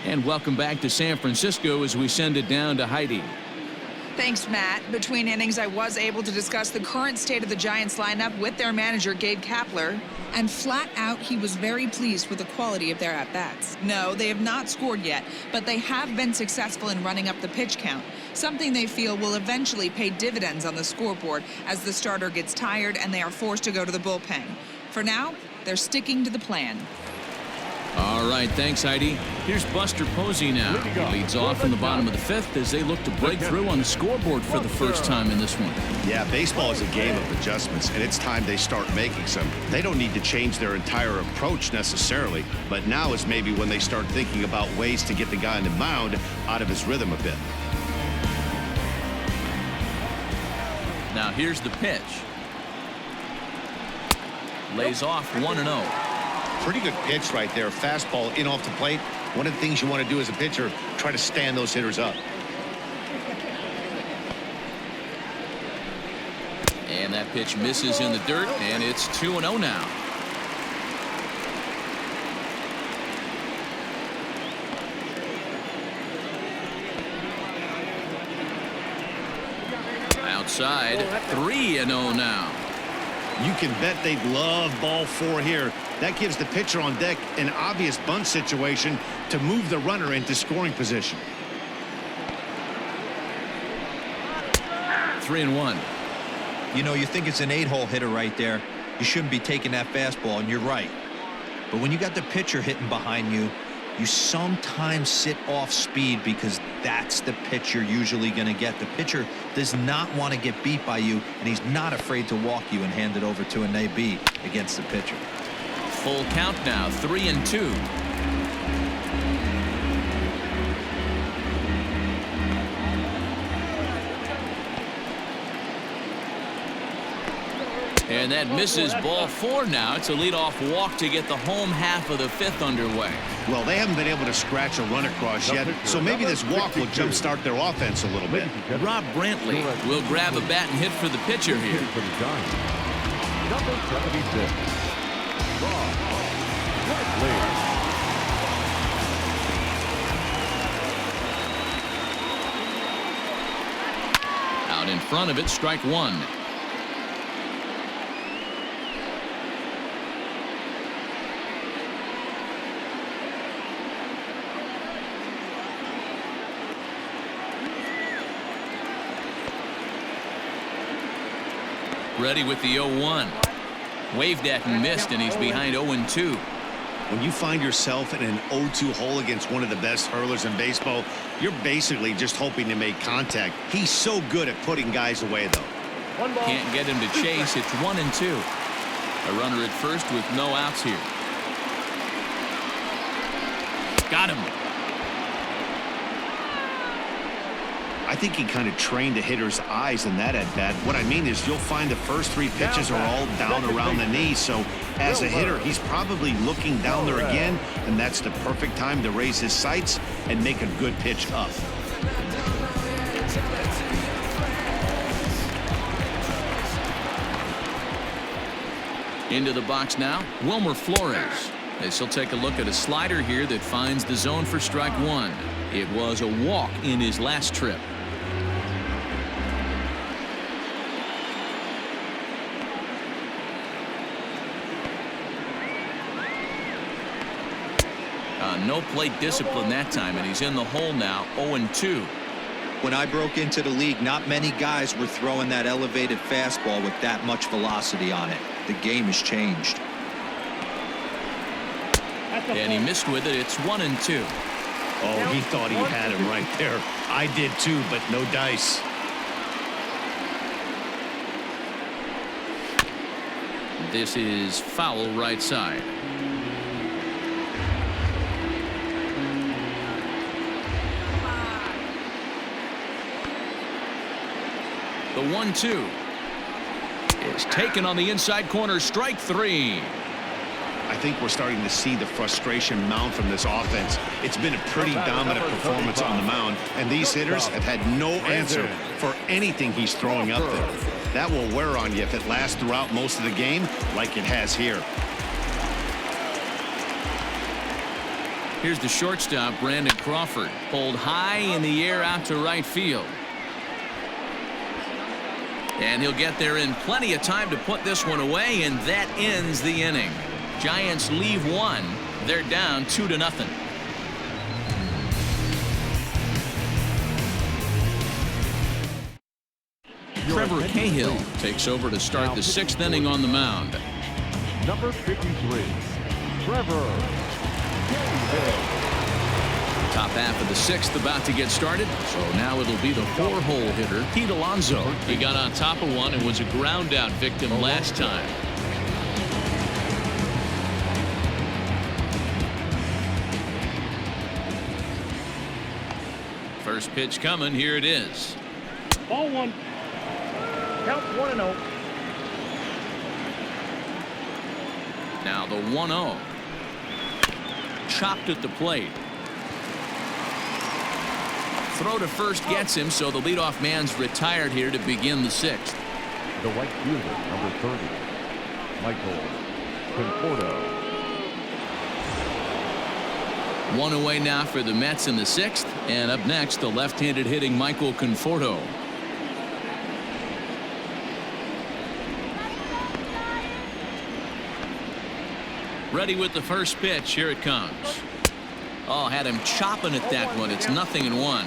And welcome back to San Francisco as we send it down to Heidi. Thanks, Matt. Between innings, I was able to discuss the current state of the Giants lineup with their manager, Gabe Kapler. And flat out, he was very pleased with the quality of their at-bats. No, they have not scored yet, but they have been successful in running up the pitch count, something they feel will eventually pay dividends on the scoreboard as the starter gets tired and they are forced to go to the bullpen. For now, they're sticking to the plan. All right, thanks, Heidi. Here's Buster Posey now. He leads off in the bottom of the 5th as they look to break through on the scoreboard for the first time in this one. Yeah, baseball is a game of adjustments, and it's time they start making some. They don't need to change their entire approach necessarily, but now is maybe when they start thinking about ways to get the guy on the mound out of his rhythm a bit. Now here's the pitch. Lays off 1-0. Pretty good pitch right there. Fastball in off the plate. One of the things you want to do as a pitcher, try to stand those hitters up. And that pitch misses in the dirt, and it's 2-0 now. Outside, 3-0 now. You can bet they'd love ball 4 here. That gives the pitcher on deck an obvious bunt situation to move the runner into scoring position. 3-1. You know, you think it's an 8-hole hitter right there. You shouldn't be taking that fastball, and you're right. But when you got the pitcher hitting behind you, you sometimes sit off speed because that's the pitch you're usually going to get. The pitcher does not want to get beat by you, and he's not afraid to walk you and hand it over to an AB against the pitcher. Full count now, 3-2. And that misses ball 4 now. It's a leadoff walk to get the home half of the 5th underway. Well, they haven't been able to scratch a run across yet, so maybe this walk will jumpstart their offense a little bit. Rob Brantley will grab a bat and hit for the pitcher here. Number 76. Rob Brantley. Out in front of it, strike 1. Ready with the 0-1. Waved at and missed, and he's behind 0-2. When you find yourself in an 0-2 hole against one of the best hurlers in baseball, you're basically just hoping to make contact. He's so good at putting guys away, though. Can't get him to chase. It's 1-2. A runner at first with no outs here. Got him. I think he kind of trained the hitter's eyes in that at-bat. What I mean is you'll find the first 3 pitches are all down around the knee, so as a hitter, he's probably looking down there again, and that's the perfect time to raise his sights and make a good pitch up. Into the box now, Wilmer Flores. As he'll take a look at a slider here that finds the zone for strike 1. It was a walk in his last trip. No plate discipline that time, and he's in the hole now, 0-2. When I broke into the league, not many guys were throwing that elevated fastball with that much velocity on it. The game has changed. And he missed with it. It's 1-2. Oh, he thought he had him right there. I did too, but no dice. This is foul right side. The 1-2 is taken on the inside corner, strike 3. I think we're starting to see the frustration mount from this offense. It's been a pretty dominant performance on the mound, and these hitters have had no answer for anything he's throwing up there. That will wear on you if it lasts throughout most of the game like it has here. Here's the shortstop, Brandon Crawford, pulled high in the air out to right field. And he'll get there in plenty of time to put this one away, and that ends the inning. Giants leave 1. They're down 2-0. Trevor Cahill takes over to start the 6th inning on the mound. Number 53, Trevor Cahill. Top half of the 6th about to get started, so now it'll be the 4-hole hitter, Pete Alonso. He got on top of one and was a ground out victim last time. First pitch coming. Here it is. Ball 1. Count 1-0. Now the 1-0. Chopped at the plate. Throw to first gets him, so the leadoff man's retired here to begin the 6th. The right fielder, number 30, Michael Conforto. 1 away now for the Mets in the 6th, and up next, the left-handed hitting Michael Conforto. Ready with the first pitch. Here it comes. Oh, had him chopping at that one. It's 0-1.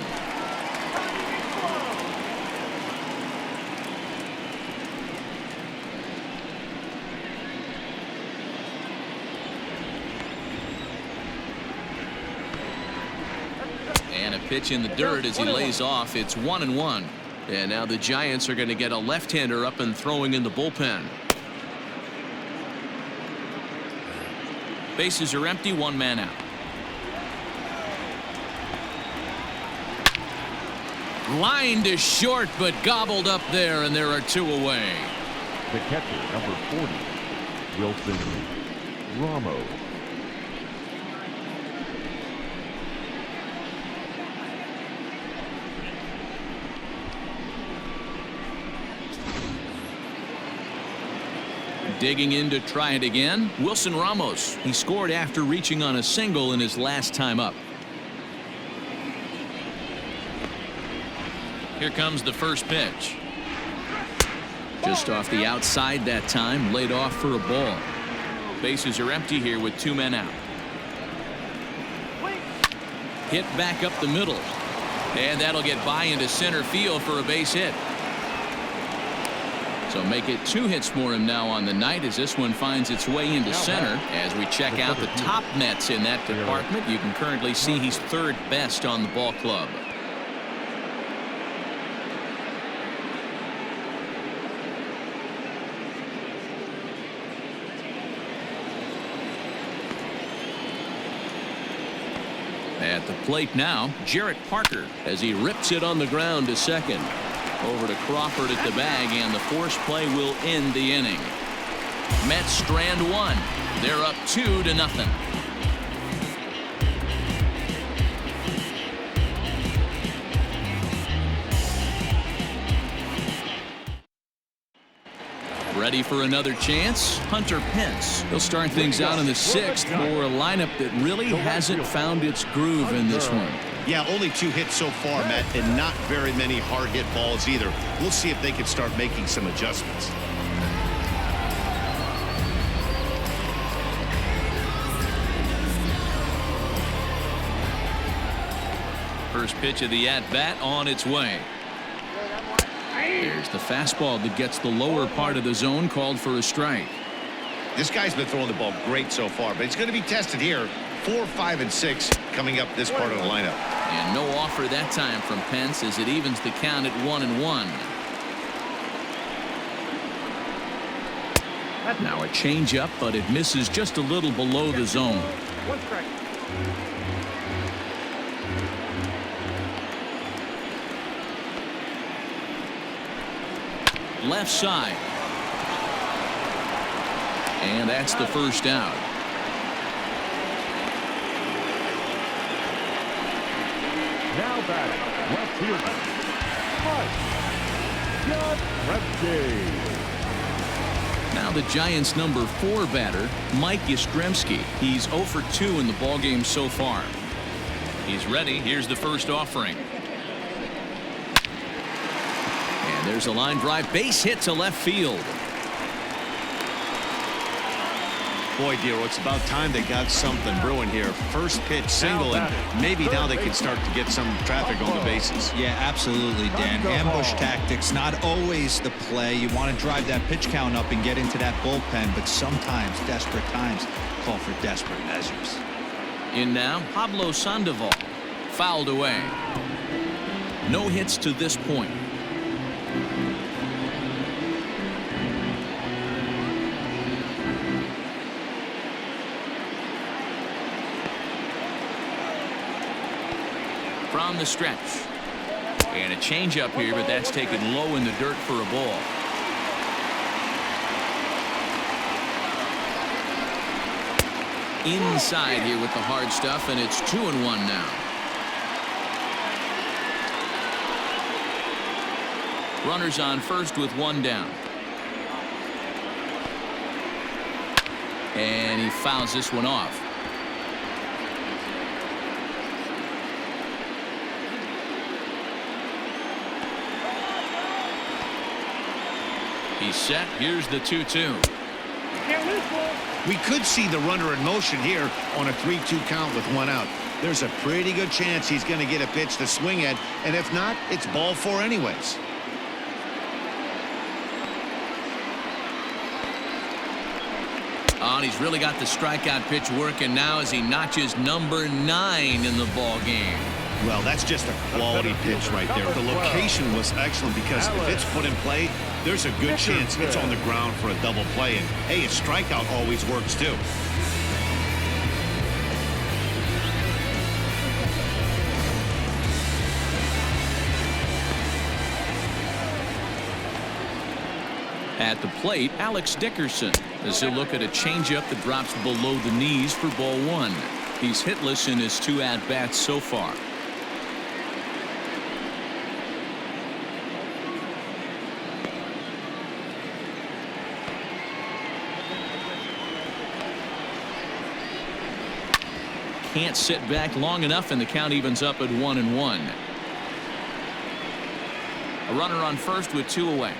And a pitch in the dirt as he lays off. It's 1-1. And now the Giants are going to get a left-hander up and throwing in the bullpen. Bases are empty. 1 man out. Line to short, but gobbled up there, and there are 2 away. The catcher, number 40, Wilson Ramos. Digging in to try it again, Wilson Ramos. He scored after reaching on a single in his last time up. Here comes the first pitch. Just off the outside that time, laid off for a ball. Bases are empty here with 2 men out. Hit back up the middle. And that'll get by into center field for a base hit. So make it 2 hits for him now on the night as this one finds its way into center. As we check out the top Mets in that department, you can currently see he's 3rd best on the ball club. At the plate now, Jarrett Parker as he rips it on the ground to second. Over to Crawford at the bag, and the force play will end the inning. Mets strand 1. They're up 2-0. Ready for another chance? Hunter Pence. He'll start things out in the 6th for a lineup that really hasn't found its groove in this one. Yeah, only 2 hits so far, Matt, and not very many hard hit balls either. We'll see if they can start making some adjustments. First pitch of the at-bat on its way. There's the fastball that gets the lower part of the zone, called for a strike. This guy's been throwing the ball great so far, but he's going to be tested here. 4, 5, and 6 coming up this part of the lineup. And no offer that time from Pence as it evens the count at 1-1. Now a changeup, but it misses just a little below the zone. 1 strike. Left side. And that's the first out. Now batting, left fielder, Mike Yastrzemski. Now the Giants' number 4 batter, Mike Yastrzemski. He's 0 for 2 in the ballgame so far. He's ready. Here's the first offering. And there's a line drive, base hit to left field. Boy, Dero, it's about time they got something brewing here. First pitch single, and maybe now they can start to get some traffic on the bases. Yeah, absolutely, Dan. Ambush tactics, not always the play. You want to drive that pitch count up and get into that bullpen, but sometimes desperate times call for desperate measures. In now, Pablo Sandoval. Fouled away. No hits to this point. From the stretch. And a changeup here, but that's taken low in the dirt for a ball. Inside here with the hard stuff, and it's 2-1 now. Runners on first with 1 down. And he fouls this one off. He's set. Here's the 2-2. We could see the runner in motion here on a 3-2 count with 1 out. There's a pretty good chance he's going to get a pitch to swing at, and if not, it's ball 4 anyways. Oh, and he's really got the strikeout pitch working now as he notches number 9 in the ball game. Well, that's just a quality pitch right there. The location was excellent because if it's put in play, there's a good chance it's on the ground for a double play. And, hey, a strikeout always works, too. At the plate, Alex Dickerson, as he'll look at a changeup that drops below the knees for ball one. He's hitless in his 2 at-bats so far. Can't sit back long enough, and the count evens up at 1-1. A runner on first with 2 away.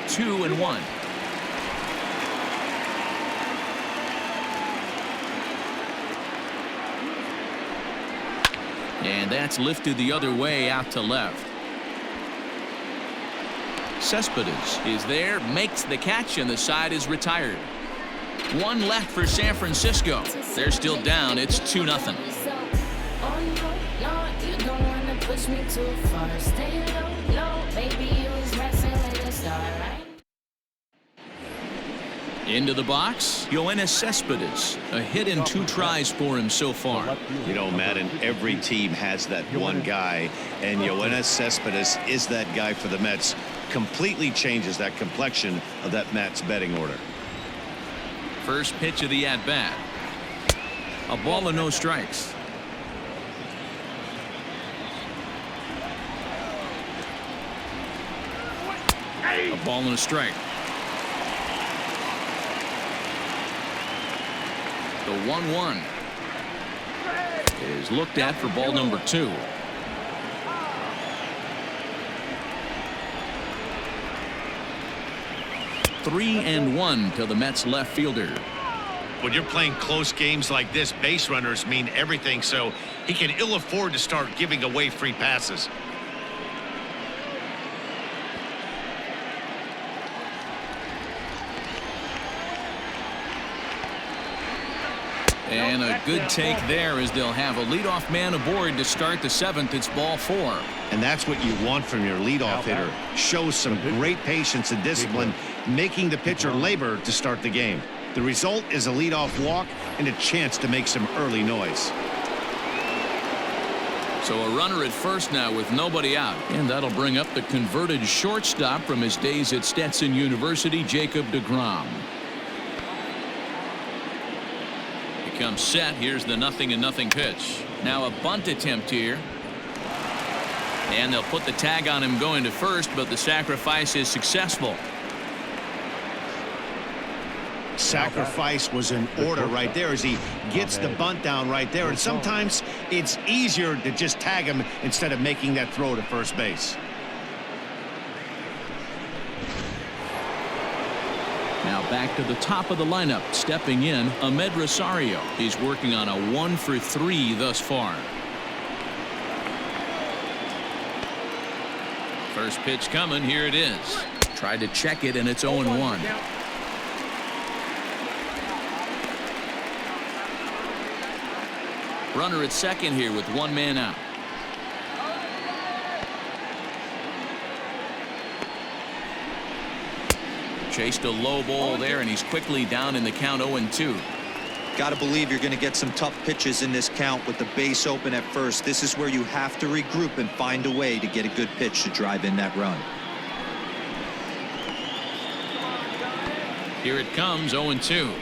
Two and one. And that's lifted the other way out to left. Cespedes is there, makes the catch, and the side is retired. 1 left for San Francisco. They're still down. It's 2-0. Into the box, Yoenis Cespedes. A hit and 2 tries for him so far. You know, Madden, every team has that one guy, and Yoenis Cespedes is that guy for the Mets. Completely changes that complexion of that Mets betting order. First pitch of the at-bat. A ball and no strikes. A ball and a strike. The 1-1 is looked at for ball number 2. Three and 1 to the Mets left fielder. When you're playing close games like this, base runners mean everything, so he can ill afford to start giving away free passes. And a good take there, as they'll have a leadoff man aboard to start the 7th. It's ball 4. And that's what you want from your leadoff hitter. Shows some great patience and discipline, making the pitcher labor to start the game. The result is a leadoff walk and a chance to make some early noise. So a runner at first now with nobody out. And that'll bring up the converted shortstop from his days at Stetson University, Jacob deGrom. Comes set. Here's the 0-0 pitch. Now a bunt attempt here. And they'll put the tag on him going to first, but the sacrifice is successful. Sacrifice was in order right there as he gets the bunt down right there. And sometimes it's easier to just tag him instead of making that throw to first base. Now back to the top of the lineup. Stepping in, Ahmed Rosario. He's working on a 1-for-3 thus far. First pitch coming. Here it is. Tried to check it, and it's 0-1. Runner at second here with 1 man out. Chased a low ball there, and he's quickly down in the count. 0-2. Got to believe you're going to get some tough pitches in this count with the base open at first. This is where you have to regroup and find a way to get a good pitch to drive in that run. Here it comes. 0-2.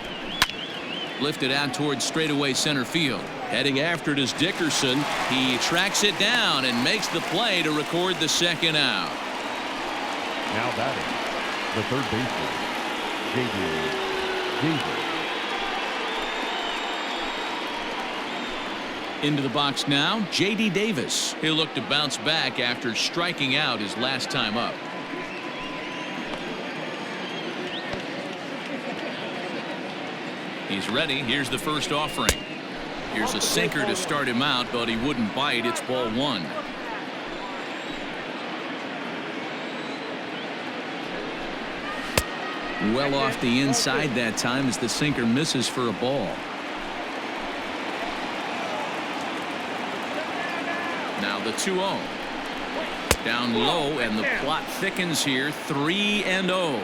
Lifted out towards straightaway center field. Heading after it is Dickerson. He tracks it down and makes the play to record the 2nd out. Now batting, the third baseman, Javier Báez. Into the box now, J.D. Davis. He'll look to bounce back after striking out his last time up. He's ready. Here's the first offering. Here's a sinker to start him out, but he wouldn't bite. It's ball 1. Well off the inside that time as the sinker misses for a ball. Now the 2-0. Down low, and the plot thickens here. 3-0.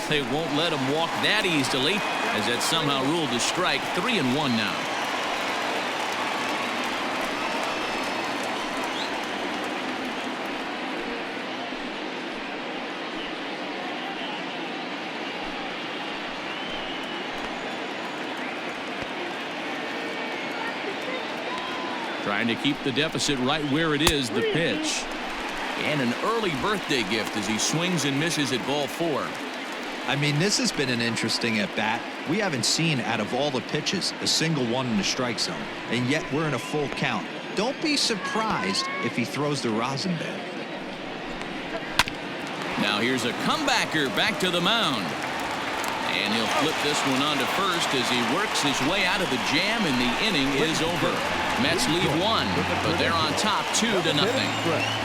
they won't let him walk that easily, as that's somehow ruled a strike. 3-1 now. Trying to keep the deficit right where it is. The pitch. And an early birthday gift as he swings and misses at ball 4. I mean, this has been an interesting at-bat. We haven't seen, out of all the pitches, a single one in the strike zone. And yet we're in a full count. Don't be surprised if he throws the rosin bag. Now here's a comebacker back to the mound. And he'll flip this one on to first as he works his way out of the jam, and the inning is over. Mets lead 1, but they're on top 2-0.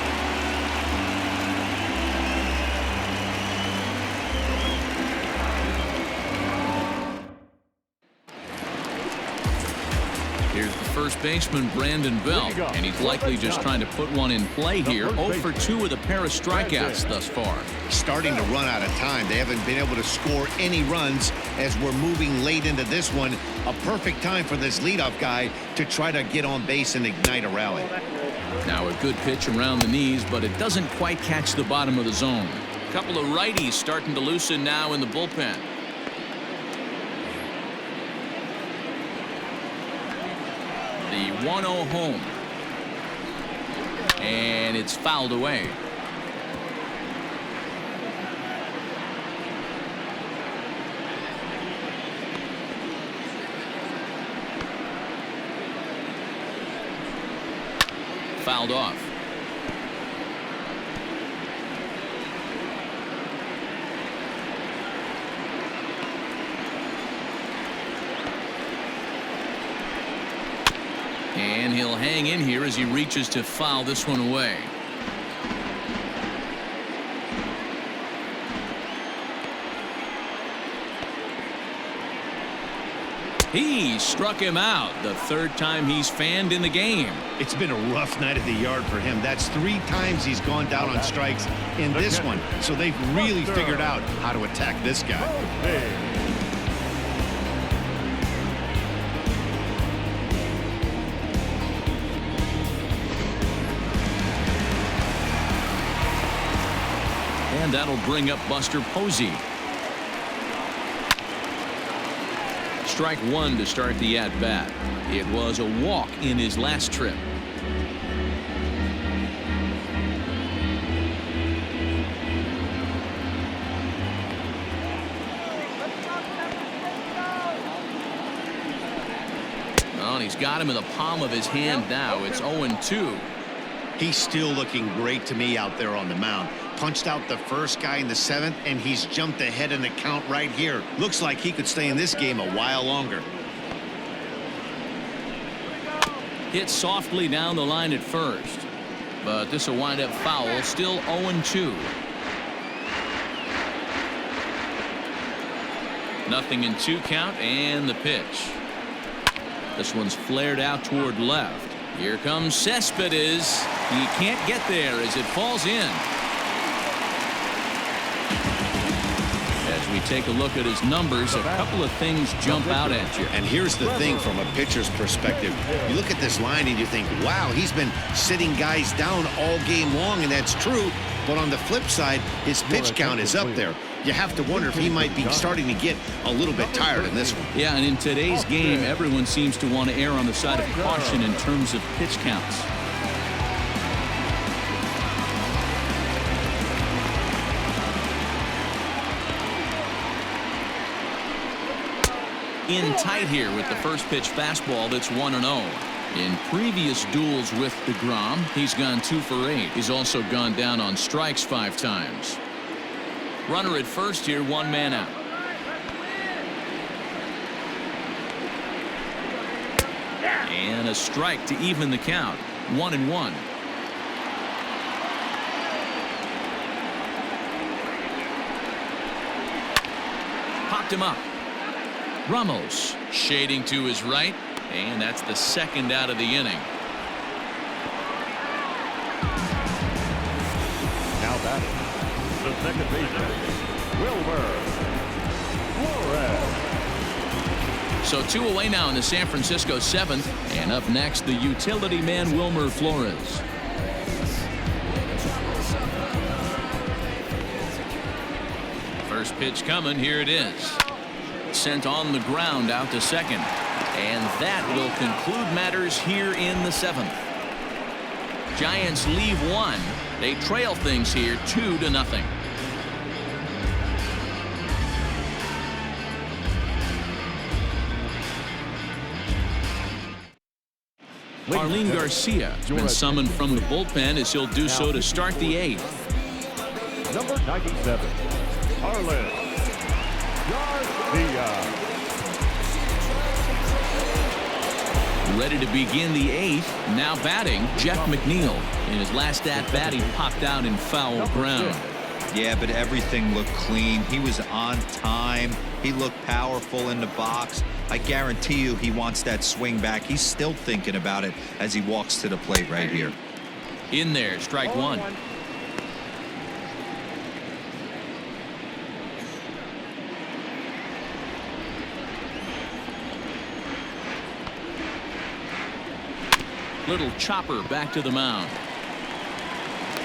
Here's the first baseman, Brandon Belt, and he's likely just trying to put one in play here. 0 for 2 with a pair of strikeouts thus far. Starting to run out of time. They haven't been able to score any runs as we're moving late into this one. A perfect time for this leadoff guy to try to get on base and ignite a rally. Now a good pitch around the knees, but it doesn't quite catch the bottom of the zone. A couple of righties starting to loosen now in the bullpen. The 1-0 home. And it's fouled away. Fouled off. And he'll hang in here as he reaches to foul this one away. He struck him out, the third time he's fanned in the game. It's been a rough night at the yard for him. That's 3 times he's gone down on strikes in this one. So they've really figured out how to attack this guy. And that'll bring up Buster Posey. Strike 1 to start the at-bat. It was a walk in his last trip. Oh, and he's got him in the palm of his hand now. It's 0-2. He's still looking great to me out there on the mound. Punched out the first guy in the 7th, and he's jumped ahead in the count right here. Looks like he could stay in this game a while longer. Hit softly down the line at first, but this will wind up foul. Still 0-2. Nothing in 2 count, and the pitch. This one's flared out toward left. Here comes Cespedes. He can't get there as it falls in. As we take a look at his numbers, a couple of things jump out at you. And here's the thing from a pitcher's perspective. You look at this line and you think, wow, he's been sitting guys down all game long, and that's true. But on the flip side, his pitch count is up there. You have to wonder if he might be starting to get a little bit tired in this one. Yeah, and in today's game, everyone seems to want to err on the side of caution in terms of pitch counts. In tight here with the first pitch fastball that's 1-0. In previous duels with DeGrom, he's gone 2 for 8. He's also gone down on strikes 5 times. Runner at first here, 1 man out. And a strike to even the count. 1-1. Popped him up. Ramos shading to his right, and that's the 2nd out of the inning. Now batting, the second baseman, Wilbur. So 2 away now in the San Francisco 7th. And up next, the utility man Wilmer Flores. First pitch coming. Here it is. Sent on the ground out to second. And that will conclude matters here in the 7th. Giants leave 1. They trail things here 2-0. Arlene Garcia has been summoned from the bullpen as he'll do so to start the 8th. Number 97, Arlen Garcia. Ready to begin the 8th. Now batting, Jeff McNeil. In his last at-bat, he popped out in foul ground. Yeah, but everything looked clean. He was on time. He looked powerful in the box. I guarantee you he wants that swing back. He's still thinking about it as he walks to the plate right here. In there, strike 1. Little chopper back to the mound.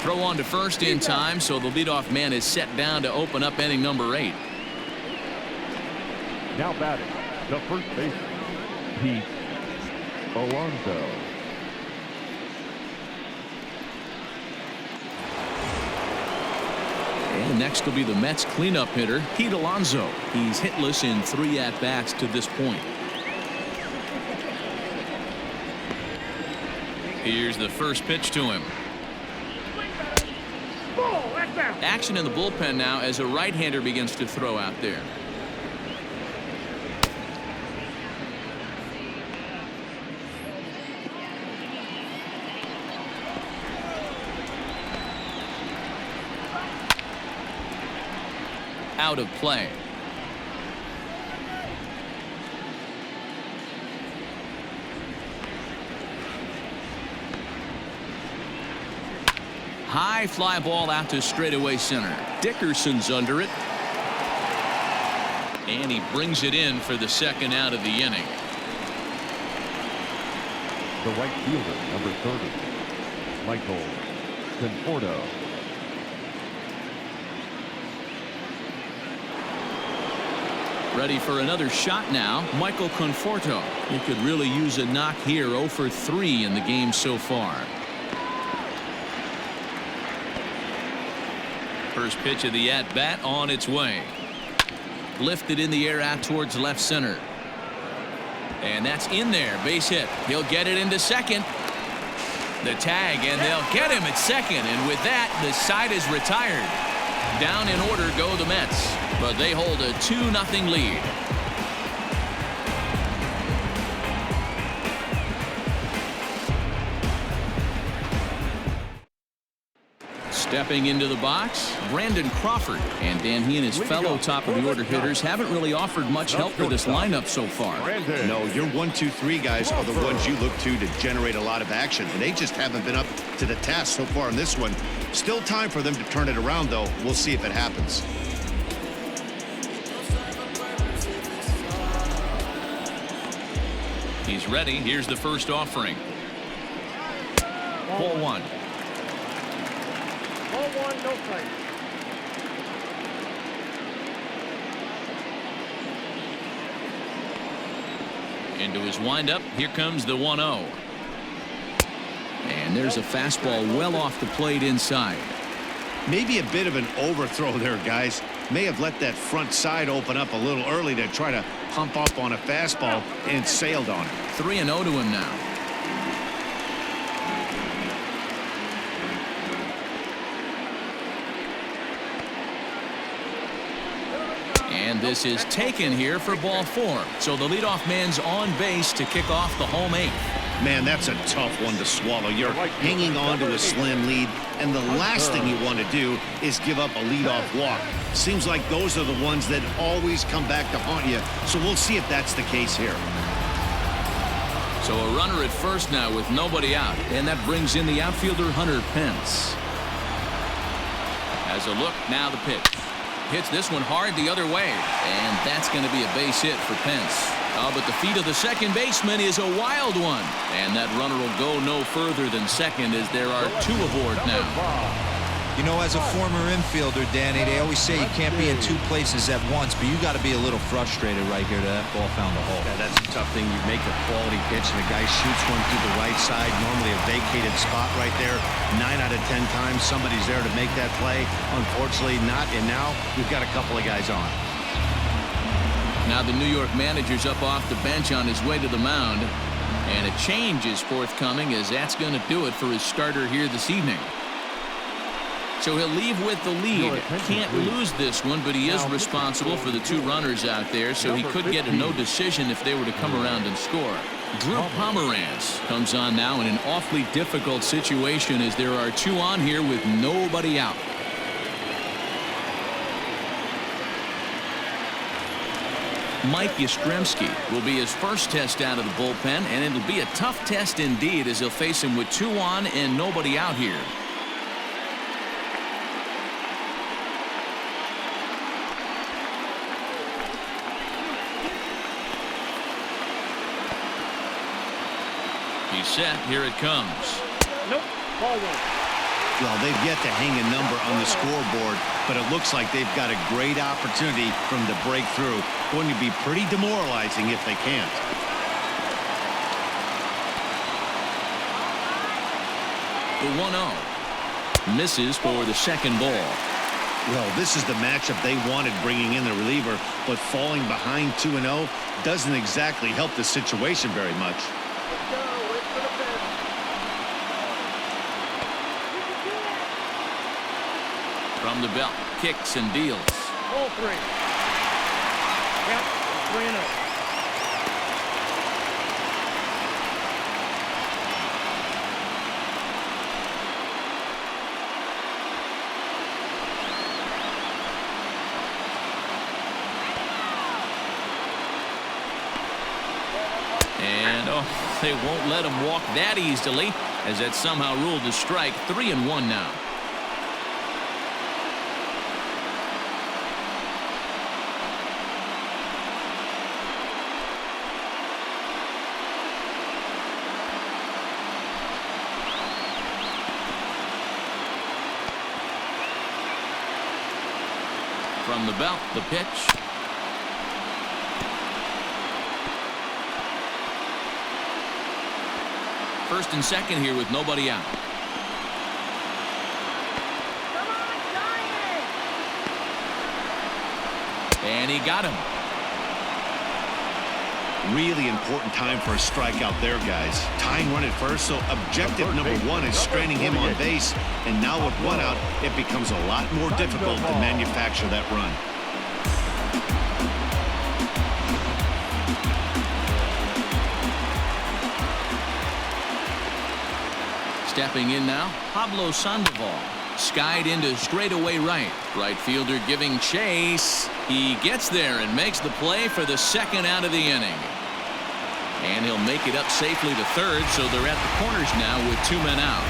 Throw on to first in time, so the leadoff man is set down to open up inning number 8. Now batting, the first baseman, Pete Alonso. And next will be the Mets cleanup hitter, Pete Alonso. He's hitless in 3 at-bats to this point. Here's the first pitch to him. Action in the bullpen now as a right-hander begins to throw out there. Out of play. High fly ball out to straightaway center. Dickerson's under it. And he brings it in for the second out of the inning. The right fielder, number 30, Michael Conforto. Ready for another shot now, Michael Conforto. He could really use a knock here. 0 for 3 in the game so far. First pitch of the at-bat on its way. Lifted in the air out towards left center. And that's in there. Base hit. He'll get it into second. The tag, and they'll get him at second. And with that, the side is retired. Down in order go the Mets, but they hold a 2-0 lead. Stepping into the box, Brandon Crawford. And Dan, he and his fellow top-of-the-order hitters haven't really offered much help for this lineup so far. No, your 1, 2, 3 guys are the ones you look to generate a lot of action, and they just haven't been up to the task so far in this one. Still time for them to turn it around, though. We'll see if it happens. He's ready. Here's the first offering. Ball 1. Ball 1, no strike. Into his windup. Here comes the 1-0. And there's a fastball well off the plate inside. Maybe a bit of an overthrow there, guys. May have let that front side open up a little early to try to pump up on a fastball and sailed on it. 3-0 to him now. And this is taken here for ball 4. So the leadoff man's on base to kick off the home 8th. Man, that's a tough one to swallow. You're hanging on to a slim lead, and the last thing you want to do is give up a leadoff walk. Seems like those are the ones that always come back to haunt you, so we'll see if that's the case here. So a runner at first now with nobody out, and that brings in the outfielder Hunter Pence. As a look, now the pitch. Hits this one hard the other way, and that's going to be a base hit for Pence. Oh, but the feet of the second baseman is a wild one. And that runner will go no further than second as there are 2 aboard now. You know, as a former infielder, Danny, they always say you can't be in 2 places at once, but you got to be a little frustrated right here that ball found the hole. Yeah, that's a tough thing. You make a quality pitch and a guy shoots one through the right side, normally a vacated spot right there. 9 out of 10 times somebody's there to make that play. Unfortunately not, and now we've got a couple of guys on. Now the New York manager's up off the bench on his way to the mound. And a change is forthcoming as that's going to do it for his starter here this evening. So he'll leave with the lead. Can't lose this one, but he is responsible for the 2 runners out there, so he could get a no decision if they were to come around and score. Drew Pomeranz comes on now in an awfully difficult situation as there are 2 on here with nobody out. Mike Yastrzemski will be his first test out of the bullpen, and it'll be a tough test indeed as he'll face him with 2 on and nobody out here. He's set. Here it comes. Nope. Ball 1. Well, they've yet to hang a number on the scoreboard, but it looks like they've got a great opportunity for them to break through. Going to be pretty demoralizing if they can't. The 1-0. Misses for the second ball. Well, this is the matchup they wanted bringing in the reliever, but falling behind 2-0 doesn't exactly help the situation very much. From the belt, kicks and deals. Ball 3. Count 3-0. And they won't let him walk that easily as that somehow ruled a strike. 3-1 now. From the belt, the pitch. First and second here with nobody out. Come on, Giants! And he got him. Really important time for a strikeout there, guys. Tying run at first, so objective number 1 is straining him on base. And now with 1 out, it becomes a lot more difficult to manufacture that run. Stepping in now, Pablo Sandoval. Skied into straightaway right. Right fielder giving chase. He gets there and makes the play for the second out of the inning. And he'll make it up safely to third, so they're at the corners now with 2 men out.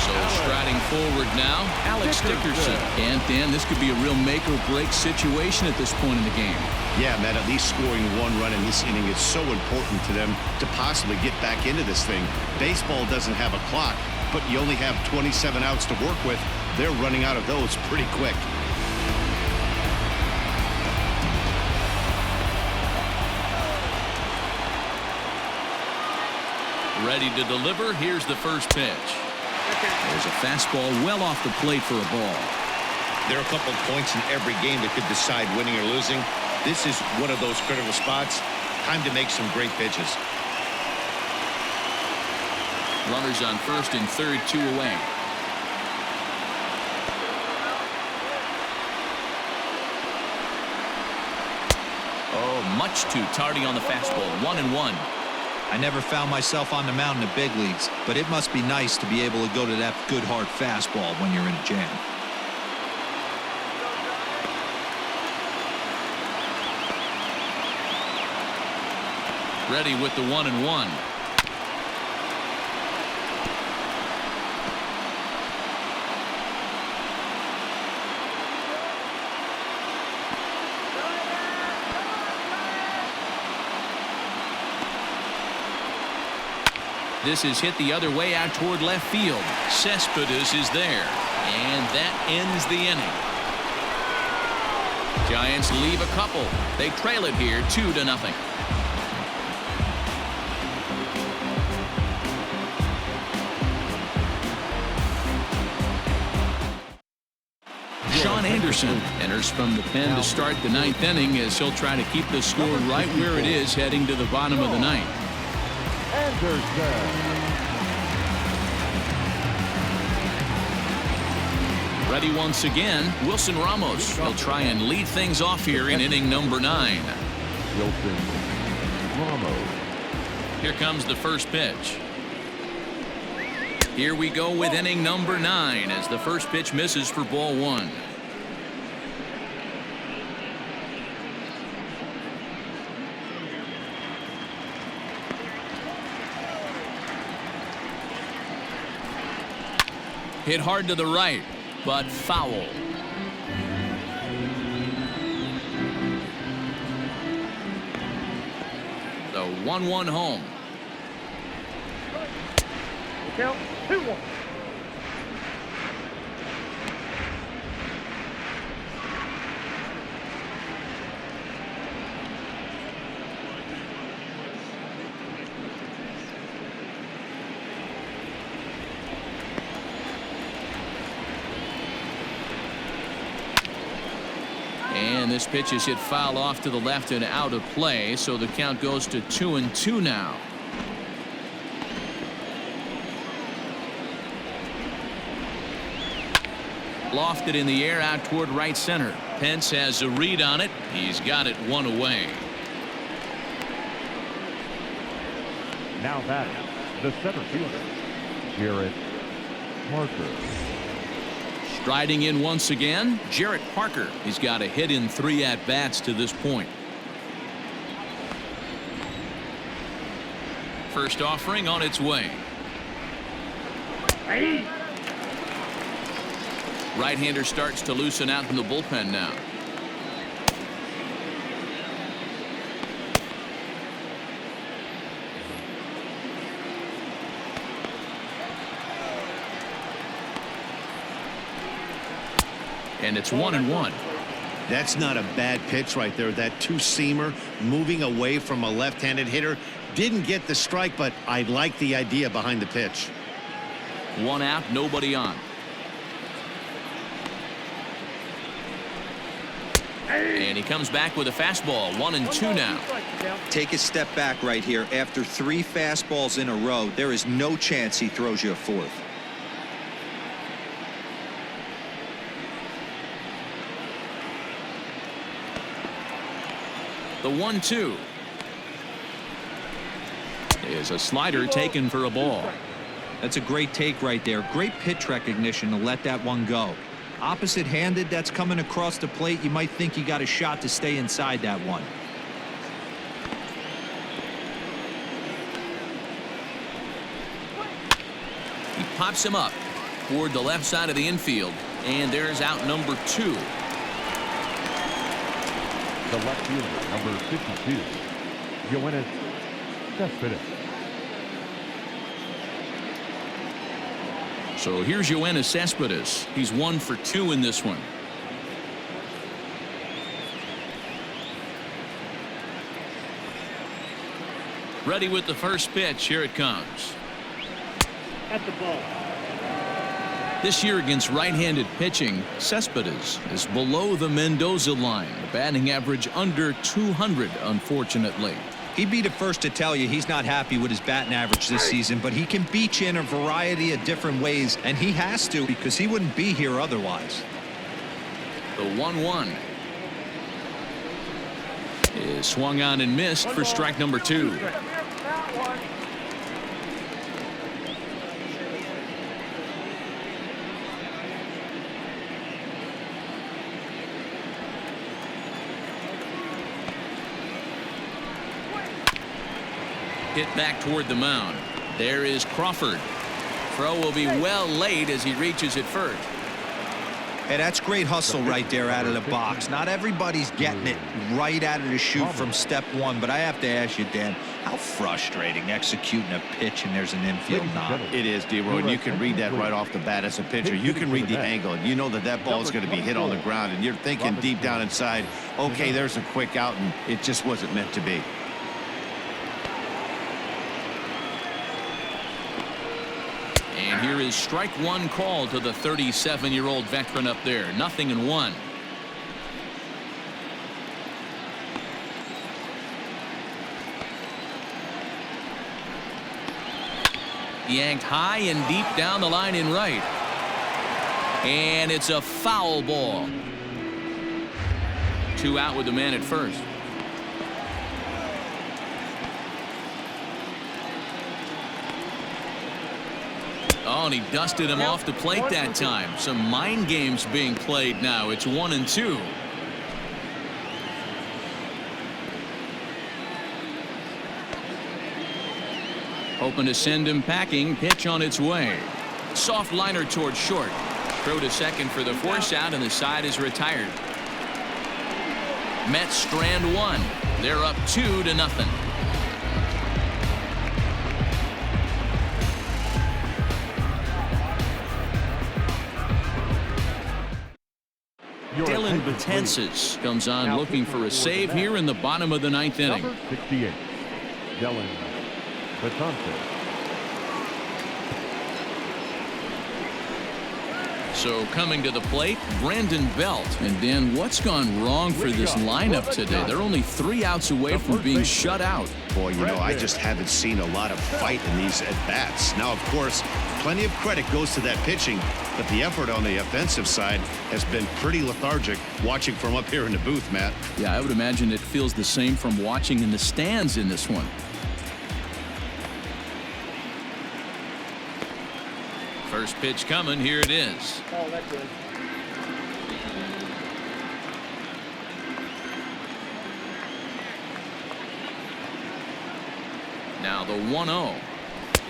So striding forward now, Alex Dickerson. And Dan, this could be a real make-or-break situation at this point in the game. Yeah, Matt, at least scoring 1 run in this inning is so important to them to possibly get back into this thing. Baseball doesn't have a clock, but you only have 27 outs to work with. They're running out of those pretty quick. Ready to deliver. Here's the first pitch. There's a fastball well off the plate for a ball. There are a couple of points in every game that could decide winning or losing. This is one of those critical spots. Time to make some great pitches. Runners on first and third, 2 away. Oh, much too tardy on the fastball. 1-1. I never found myself on the mound in the big leagues, but it must be nice to be able to go to that good hard fastball when you're in a jam. Ready with the 1-1. This is hit the other way out toward left field. Cespedes is there, and that ends the inning. Giants leave a couple. They trail it here 2-0. Sean Anderson enters from the pen to start the 9th inning as he'll try to keep the score right where it is heading to the bottom of the 9th. Ready once again, Wilson Ramos. He'll try and lead things off here in inning number 9. Wilson Ramos. Here comes the first pitch. Here we go with inning number 9 as the first pitch misses for ball 1. Hit hard to the right, but foul. The 1-1 home. Count 2-1. And this pitch is hit foul off to the left and out of play, so the count goes to 2-2 now. Lofted in the air out toward right center. Pence has a read on it. He's got it one away. Now batting, the center fielder, Jarrett Parker. Striding in once again, Jarrett Parker. He's got a hit in 3 at-bats to this point. First offering on its way. Hey. Right-hander starts to loosen out in the bullpen now. And it's 1-1. That's not a bad pitch right there. That two-seamer moving away from a left-handed hitter. Didn't get the strike, but I like the idea behind the pitch. 1 out, nobody on. And he comes back with a fastball. 1-2 now. Take a step back right here. After 3 fastballs in a row, there is no chance he throws you a 4th. The 1-2 is a slider taken for a ball. That's a great take right there. Great pitch recognition to let that one go. Opposite-handed, that's coming across the plate. You might think you got a shot to stay inside that one. He pops him up toward the left side of the infield, and there's out number 2. The left fielder, number 52, Yoenis Cespedes. So here's Yoenis Cespedes. He's 1 for 2 in this one. Ready with the first pitch. Here it comes. At the ball. This year against right-handed pitching, Cespedes is below the Mendoza line. The batting average under 200, unfortunately. He'd be the first to tell you he's not happy with his batting average this season, but he can beat you in a variety of different ways, and he has to because he wouldn't be here otherwise. The 1-1 is swung on and missed for strike number 2. Hit back toward the mound. There is Crawford. Throw will be well late as he reaches it first. Hey, that's great hustle right there out of the box. Not everybody's getting it right out of the chute from step one, but I have to ask you, Dan, how frustrating executing a pitch and there's an infield knob. It is, D-Roy, and you can read that right off the bat as a pitcher. You can read the angle, and you know that that ball is going to be hit on the ground, and you're thinking deep down inside, okay, there's a quick out, and it just wasn't meant to be. And here is strike one call to the 37-year-old veteran up there. 0-1. Yanked high and deep down the line in right. And it's a foul ball. 2 out with the man at first. Oh, and he dusted him off the plate that time. Some mind games being played now. It's 1-2. Hoping to send him packing. Pitch on its way. Soft liner towards short. Throw to second for the force out, and the side is retired. Mets strand one. They're up 2-0. Dylan Betances comes on looking for a save here in the bottom of the 9th inning. Number 68, Dylan Betances. So coming to the plate, Brandon Belt. And Dan, what's gone wrong for this lineup today? They're only 3 outs away from being shut out. Boy, you know, I just haven't seen a lot of fight in these at-bats. Now, of course, plenty of credit goes to that pitching, but the effort on the offensive side has been pretty lethargic watching from up here in the booth, Matt. Yeah, I would imagine it feels the same from watching in the stands in this one. First pitch coming. Here it is. Oh, that's good. Now the 1-0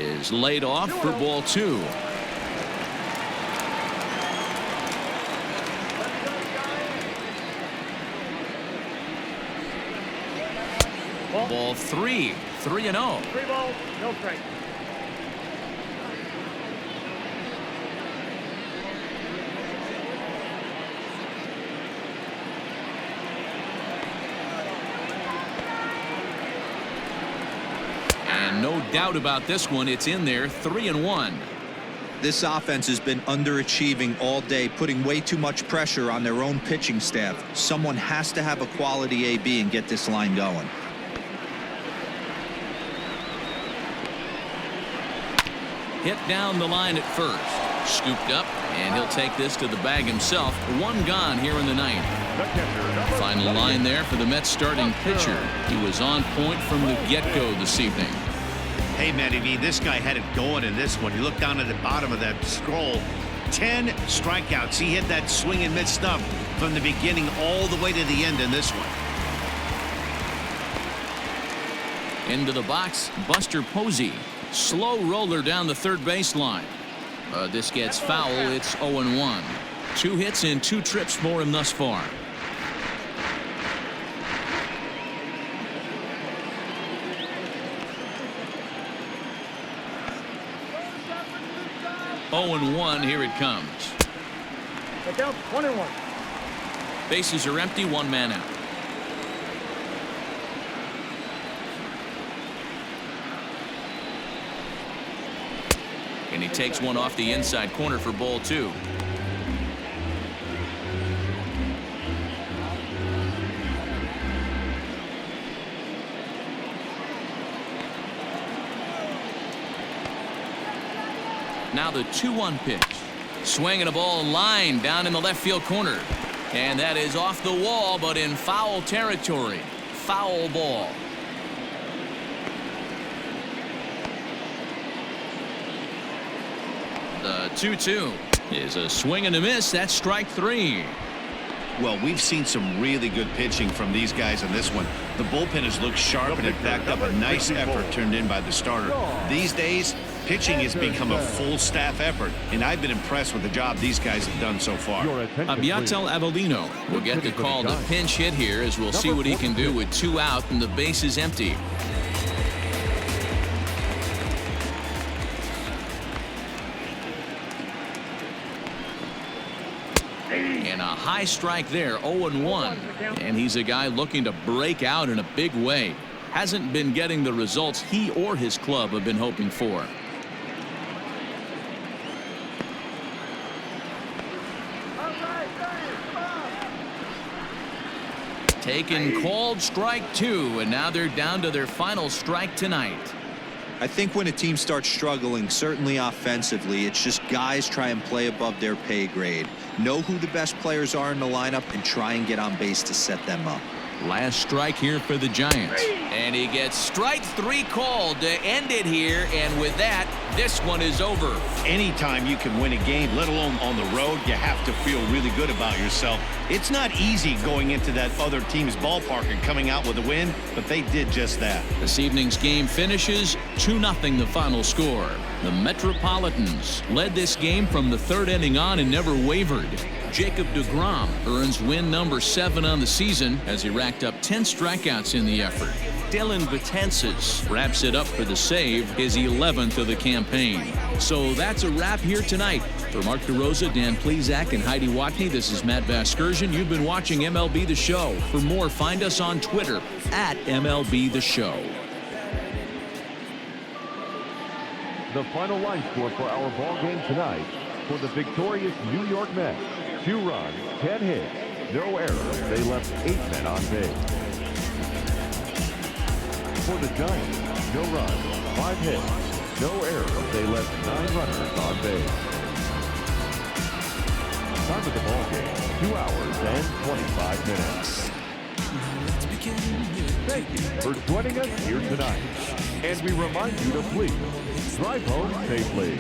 is laid off for ball 2. Ball 3. 3-0. 3 balls, no strike. And no doubt about this one. It's in there. 3-1. This offense has been underachieving all day, putting way too much pressure on their own pitching staff. Someone has to have a quality AB and get this line going. Hit down the line at first. Scooped up, and he'll take this to the bag himself. 1 gone here in the 9th. Final line there for the Mets starting pitcher. He was on point from the get-go this evening. Hey, man, I mean, this guy had it going in this one. You look down at the bottom of that scroll. 10 strikeouts. He hit that swing and miss stuff from the beginning all the way to the end in this one. Into the box, Buster Posey. Slow roller down the third baseline. This gets foul. It's 0-1. 2 hits and 2 trips for him thus far. Oh, 0-1. Here it comes. Look out, 1-1. Bases are empty. 1 man out. And he takes one off the inside corner for ball 2. Now the 2-1 pitch. Swinging a ball line down in the left field corner. And that is off the wall, but in foul territory. Foul ball. The 2-2 is a swing and a miss. That's strike 3. Well, we've seen some really good pitching from these guys in this one. The bullpen has looked sharp, and it backed up a nice effort turned in by the starter. These days, Pitching has become a full staff effort, and I've been impressed with the job these guys have done so far. Abiatel Avellino will get the call to pinch hit here, as we'll see what he can do with 2 out and the base is empty. And a high strike there, 0-1. And he's a guy looking to break out in a big way. Hasn't been getting the results he or his club have been hoping for. Taken, called strike 2, and now they're down to their final strike tonight. I think when a team starts struggling, certainly offensively, it's just guys try and play above their pay grade. Know who the best players are in the lineup and try and get on base to set them up. Last strike here for the Giants. And he gets strike 3 called to end it here. And with that, this one is over. Anytime you can win a game, let alone on the road, you have to feel really good about yourself. It's not easy going into that other team's ballpark and coming out with a win, but they did just that. This evening's game finishes 2-0 the final score. The Metropolitans led this game from the 3rd inning on and never wavered. Jacob deGrom earns win number 7 on the season as he racked up 10 strikeouts in the effort. Dylan Betances wraps it up for the save, his 11th of the campaign. So that's a wrap here tonight. For Mark DeRosa, Dan Plesac, and Heidi Watney, this is Matt Vasgersian. You've been watching MLB The Show. For more, find us on Twitter at MLB The Show. The final line score for our ball game tonight for the victorious New York Mets: 2 runs, 10 hits, no errors. They left 8 men on base. For the Giants, no runs, 5 hits, no errors. They left 9 runners on base. Time of the ball game, 2 hours and 25 minutes. Thank you for joining us here tonight. And we remind you to please drive home safely.